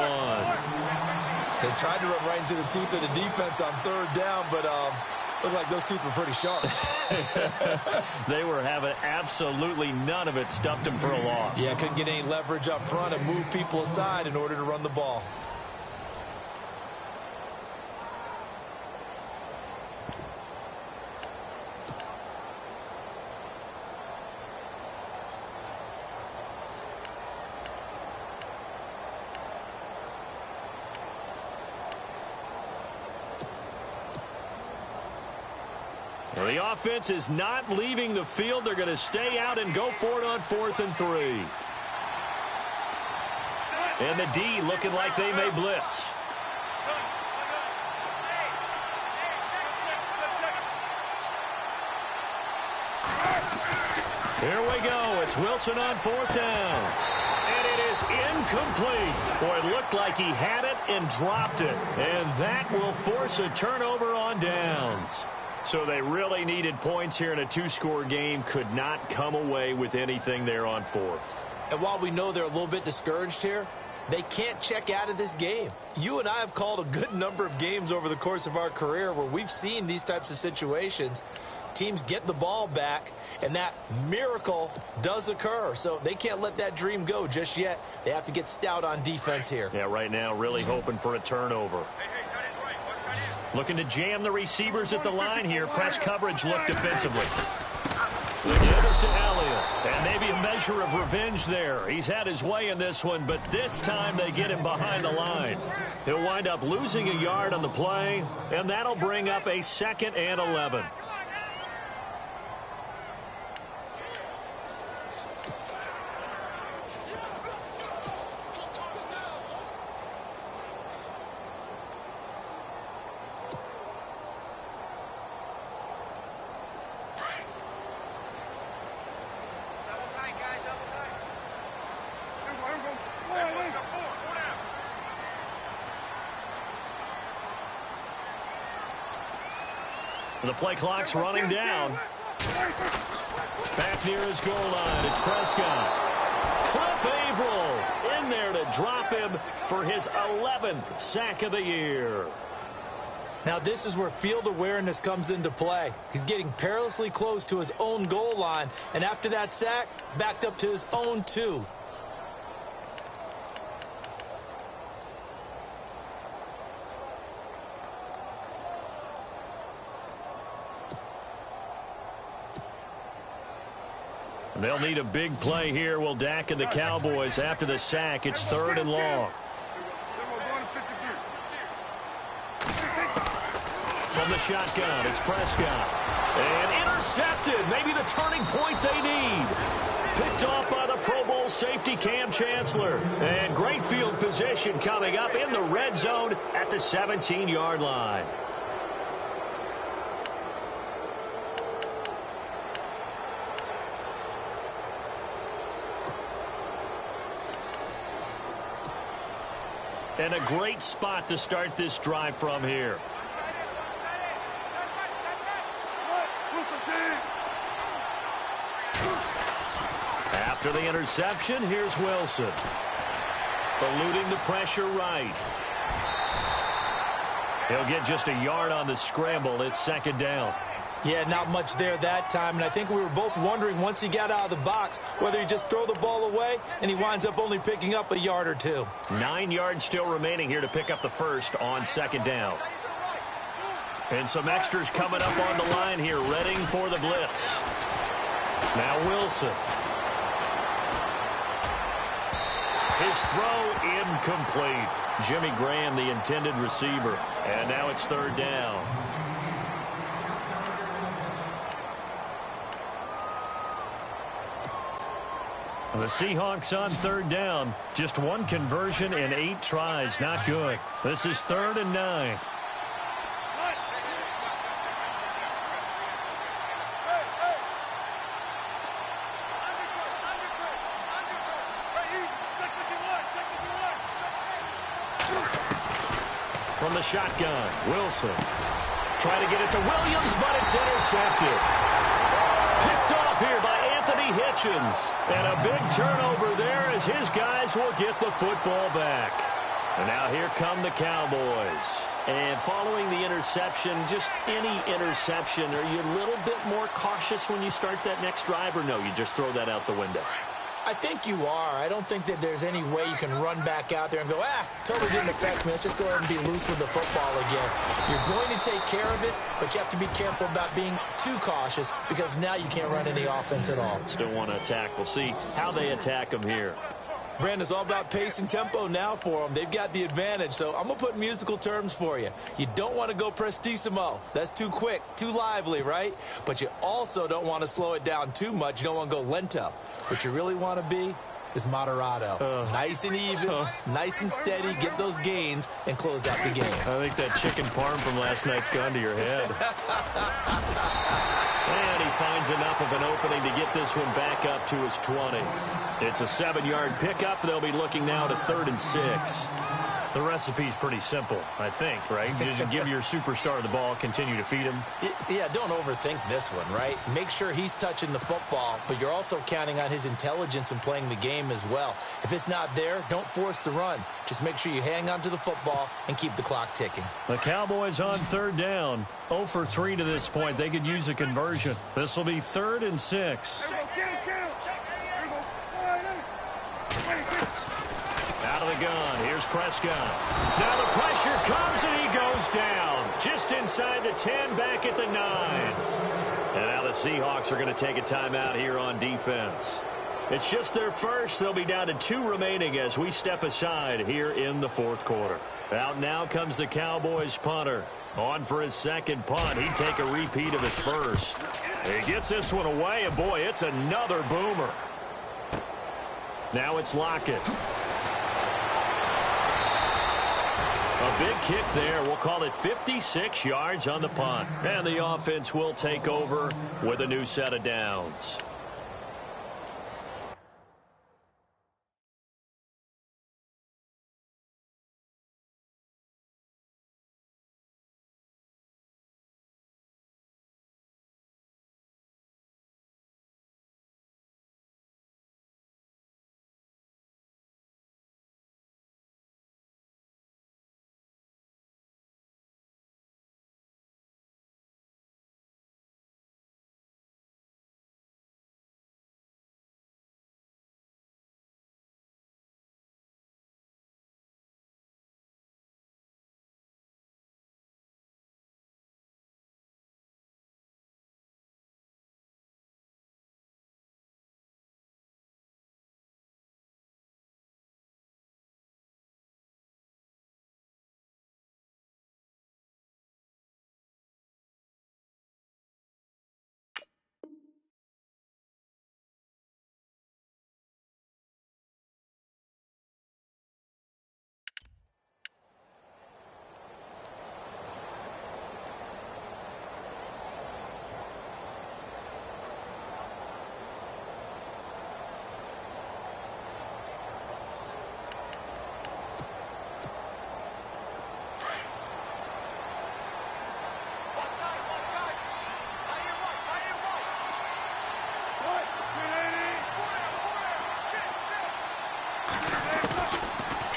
They tried to run right into the teeth of the defense on third down, but looked like those teeth were pretty sharp. They were having absolutely none of it. Stuffed them for a loss. Yeah, couldn't get any leverage up front and move people aside in order to run the ball. The offense is not leaving the field. They're going to stay out and go for it on 4th and 3. And the D looking like they may blitz. Here we go. It's Wilson on 4th down. And it is incomplete. Boy, it looked like he had it and dropped it. And that will force a turnover on downs. So they really needed points here in a 2-score game. Could not come away with anything there on 4th. And while we know they're a little bit discouraged here, they can't check out of this game. You and I have called a good number of games over the course of our career where we've seen these types of situations. Teams get the ball back, and that miracle does occur. So they can't let that dream go just yet. They have to get stout on defense here. Yeah, right now really hoping for a turnover. Looking to jam the receivers at the line here. Press coverage look defensively. The give is to Elliott. And maybe a measure of revenge there. He's had his way in this one, but this time they get him behind the line. He'll wind up losing a yard on the play, and that'll bring up a 2nd and 11. The play clock's running down. Back near his goal line, it's Prescott. Cliff Averill in there to drop him for his 11th sack of the year. Now this is where field awareness comes into play. He's getting perilously close to his own goal line, and after that sack, backed up to his own 2. They'll need a big play here. Will Dak and the Cowboys after the sack. It's 3rd and long. From the shotgun, it's Prescott. And intercepted. Maybe the turning point they need. Picked off by the Pro Bowl safety Cam Chancellor. And great field position coming up in the red zone at the 17-yard line. And a great spot to start this drive from here. After the interception, here's Wilson. Eluding the pressure right. He'll get just a yard on the scramble. It's 2nd down. Yeah, not much there that time, and I think we were both wondering once he got out of the box whether he just throw the ball away, and he winds up only picking up a yard or 2. 9 yards still remaining here to pick up the first on 2nd down. And some extras coming up on the line here, readying for the blitz. Now Wilson. His throw incomplete. Jimmy Graham, the intended receiver. And now it's 3rd down. The Seahawks on 3rd down. Just 1 conversion and 8 tries. Not good. This is 3rd and 9. From the shotgun, Wilson. Trying to get it to Williams, but it's intercepted. Picked off here by Anthony Hitchens. And a big turnover there as his guys will get the football back. And now here come the Cowboys. And following the interception, just any interception, are you a little bit more cautious when you start that next drive, or no, you just throw that out the window? I think you are. I don't think that there's any way you can run back out there and go, totally didn't affect me. Let's just go ahead and be loose with the football again. You're going to take care of it, but you have to be careful about being too cautious because now you can't run any offense at all. Still want to attack. We'll see how they attack them here. Brandon, it's all about pace and tempo now for them. They've got the advantage, so I'm going to put musical terms for you. You don't want to go prestissimo. That's too quick, too lively, right? But you also don't want to slow it down too much. You don't want to go lento. What you really want to be is moderato. Nice and even, nice and steady, get those gains, and close out the game. I think that chicken parm from last night's gone to your head. And he finds enough of an opening to get this one back up to his 20. It's a 7-yard pickup. They'll be looking now to 3rd and 6. The recipe's pretty simple, I think, right? Just give your superstar the ball, continue to feed him. Yeah, don't overthink this one, right? Make sure he's touching the football, but you're also counting on his intelligence in playing the game as well. If it's not there, don't force the run. Just make sure you hang on to the football and keep the clock ticking. The Cowboys on 3rd down. 0 for 3 to this point. They could use a conversion. This will be 3rd and 6. Out of the gun. Here's Prescott. Now the pressure comes and he goes down. Just inside the 10, back at the 9. And now the Seahawks are going to take a timeout here on defense. It's just their first. They'll be down to 2 remaining as we step aside here in the 4th quarter. Out now comes the Cowboys punter. On for his second punt. He'd take a repeat of his first. He gets this one away, and boy, it's another boomer. Now it's Lockett. A big kick there. We'll call it 56 yards on the punt. And the offense will take over with a new set of downs.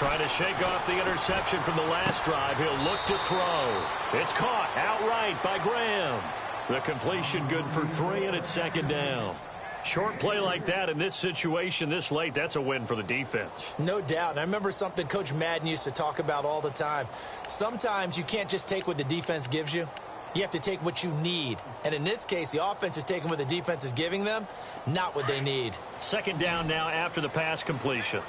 Trying to shake off the interception from the last drive. He'll look to throw. It's caught outright by Graham. The completion good for 3, and it's 2nd down. Short play like that in this situation this late, that's a win for the defense. No doubt. I remember something Coach Madden used to talk about all the time. Sometimes you can't just take what the defense gives you. You have to take what you need. And in this case, the offense is taking what the defense is giving them, not what they need. 2nd down now after the pass completion.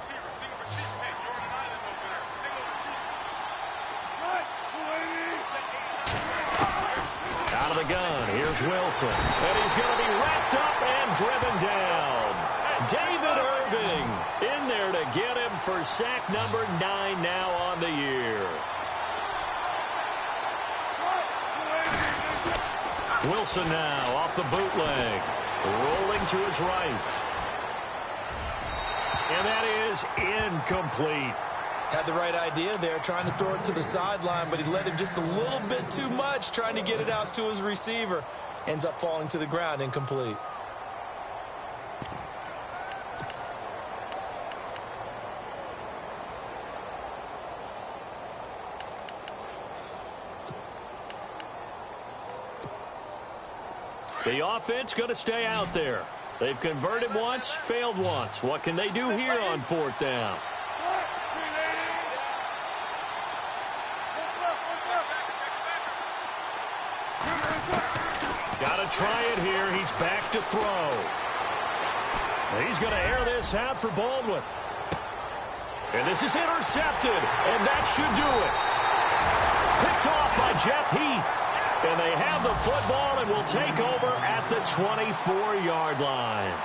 Out of the gun, here's Wilson. And he's going to be wrapped up and driven down. David Irving in there to get him for sack number 9 now on the year. Wilson now off the bootleg. Rolling to his right. And that is incomplete. Had the right idea there, trying to throw it to the sideline, but he led him just a little bit too much, trying to get it out to his receiver. Ends up falling to the ground, incomplete. The offense going to stay out there. They've converted once, failed once. What can they do here on 4th down? Got to try it here. He's back to throw. He's going to air this out for Baldwin. And this is intercepted, and that should do it. Picked off by Jeff Heath. And they have the football and will take over at the 24-yard line.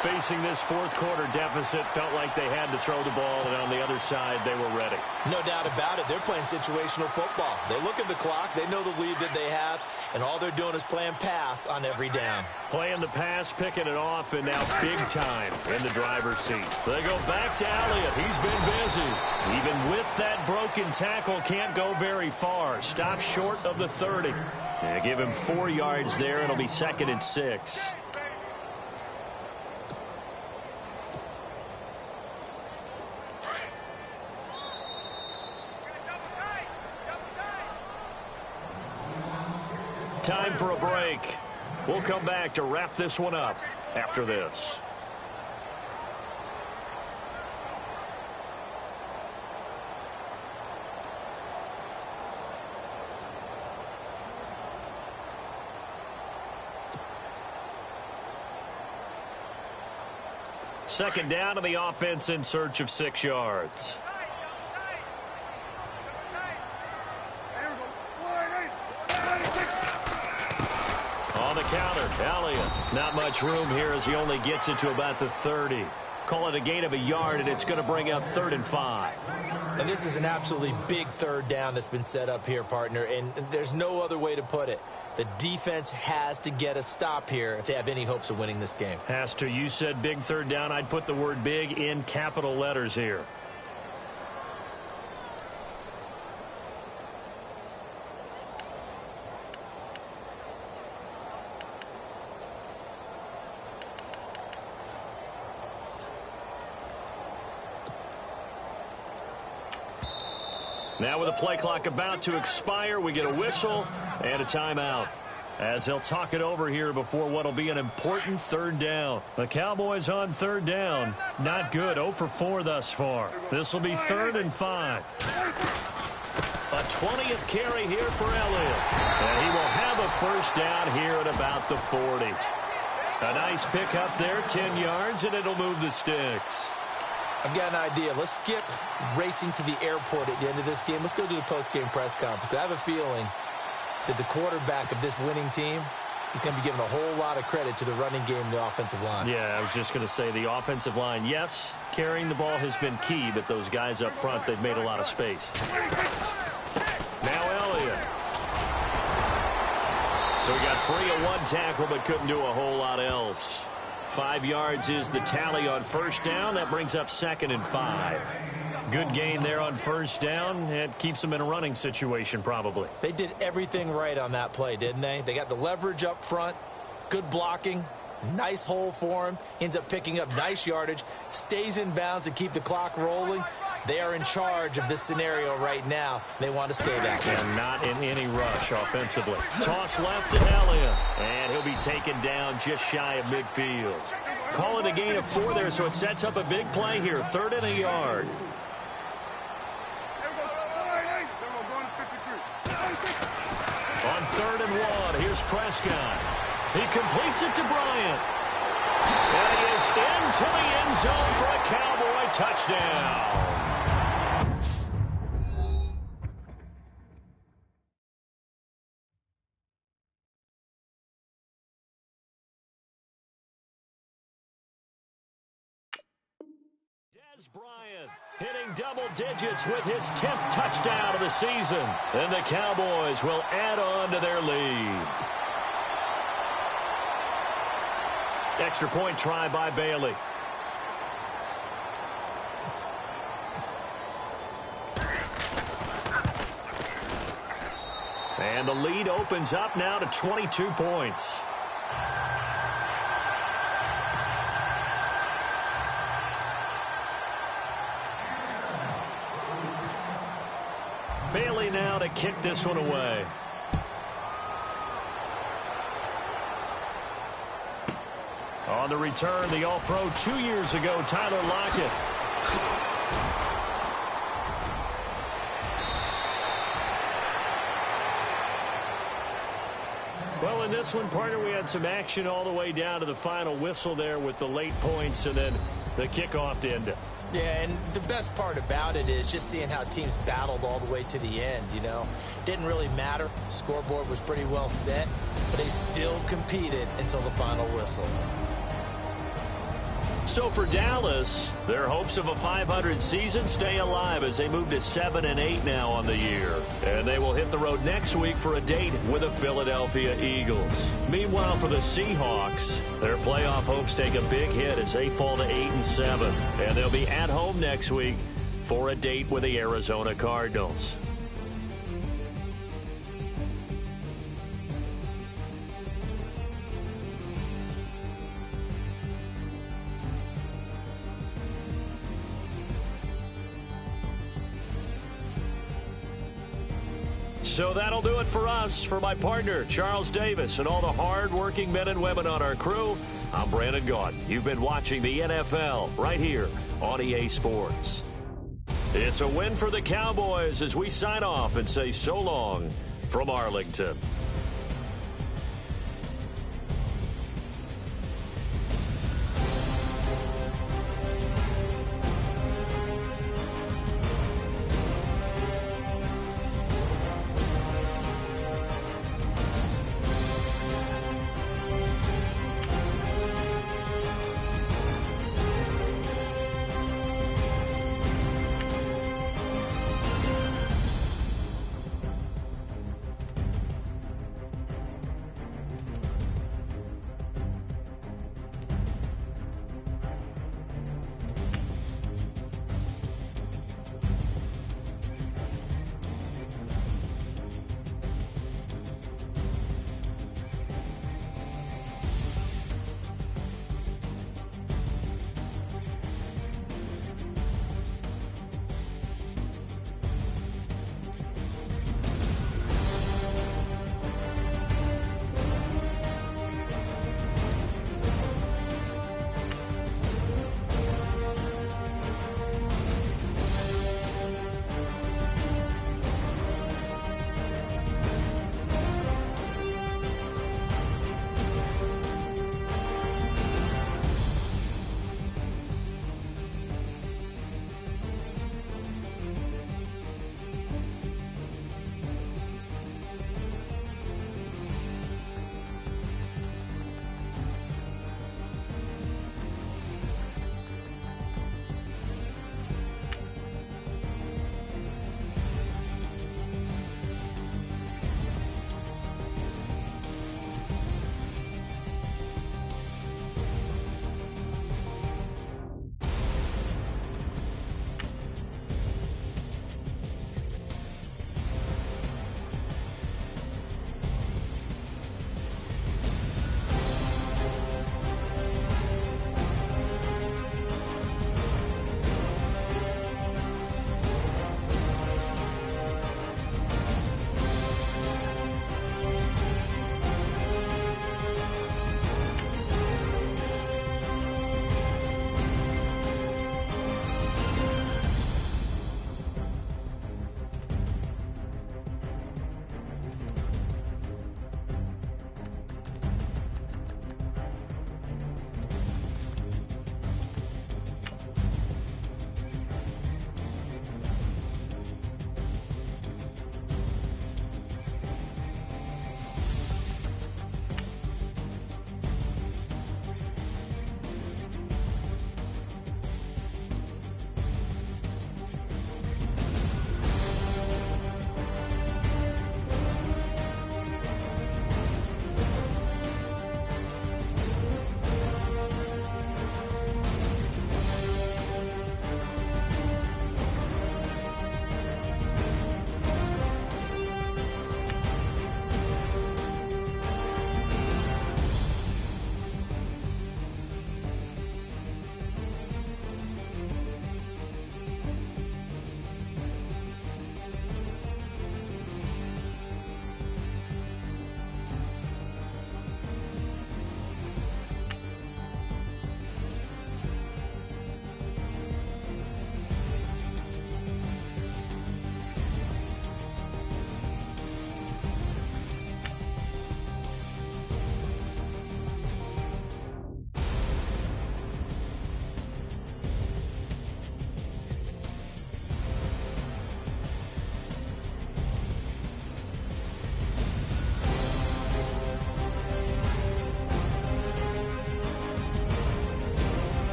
Facing this fourth-quarter deficit, felt like they had to throw the ball, and on the other side, they were ready. No doubt about it. They're playing situational football. They look at the clock. They know the lead that they have, and all they're doing is playing pass on every down. Playing the pass, picking it off, and now big time in the driver's seat. They go back to Elliott. He's been busy. Even with that broken tackle, can't go very far. Stop short of the 30. Yeah, give him 4 yards there. It'll be 2nd and 6. Time for a break. We'll come back to wrap this one up after this. Second down to the offense in search of 6 yards. On the counter, Elliott. Not much room here as he only gets it to about the 30. Call it a gain of a yard, and it's going to bring up 3rd and 5. And this is an absolutely big 3rd down that's been set up here, partner, and there's no other way to put it. The defense has to get a stop here if they have any hopes of winning this game. Has to. You said big 3rd down. I'd put the word big in capital letters here. Now with the play clock about to expire, we get a whistle and a timeout as they'll talk it over here before what will be an important 3rd down. The Cowboys on 3rd down. Not good. 0 for 4 thus far. This will be 3rd and 5. A 20th carry here for Elliott. And he will have a 1st down here at about the 40. A nice pick up there, 10 yards, and it'll move the sticks. I've got an idea. Let's skip racing to the airport at the end of this game. Let's go to the post-game press conference. I have a feeling that the quarterback of this winning team is going to be given a whole lot of credit to the running game and the offensive line. Yeah, I was just going to say the offensive line, yes, carrying the ball has been key, but those guys up front, they've made a lot of space. Now Elliott. So he got free of 1 tackle, but couldn't do a whole lot else. 5 yards is the tally on 1st down. That brings up 2nd and 5. Good gain there on 1st down. It keeps them in a running situation probably. They did everything right on that play, didn't they? They got the leverage up front, good blocking, nice hole for him. Ends up picking up nice yardage, stays in bounds to keep the clock rolling. They are in charge of this scenario right now. They want to stay that way. And not in any rush offensively. Toss left to Elliott. And he'll be taken down just shy of midfield. Call it a gain of 4 there, so it sets up a big play here. 3rd and a yard. On 3rd and 1, here's Prescott. He completes it to Bryant. And he is into the end zone for a Cowboy touchdown. Bryant hitting double digits with his 10th touchdown of the season. And the Cowboys will add on to their lead. Extra point try by Bailey. And the lead opens up now to 22 points. Bailey now to kick this one away. On the return, the All-Pro 2 years ago, Tyler Lockett. Well, in this one, partner, we had some action all the way down to the final whistle there with the late points and then the kickoff to end it. Yeah, and the best part about it is just seeing how teams battled all the way to the end, you know. Didn't really matter. Scoreboard was pretty well set, but they still competed until the final whistle. So for Dallas, their hopes of a 500 season stay alive as they move to 7-8 now on the year. And they will hit the road next week for a date with the Philadelphia Eagles. Meanwhile, for the Seahawks, their playoff hopes take a big hit as they fall to 8-7. And they'll be at home next week for a date with the Arizona Cardinals. So that'll do it for us. For my partner, Charles Davis, and all the hard-working men and women on our crew, I'm Brandon Gaudin. You've been watching the NFL right here on EA Sports. It's a win for the Cowboys as we sign off and say so long from Arlington.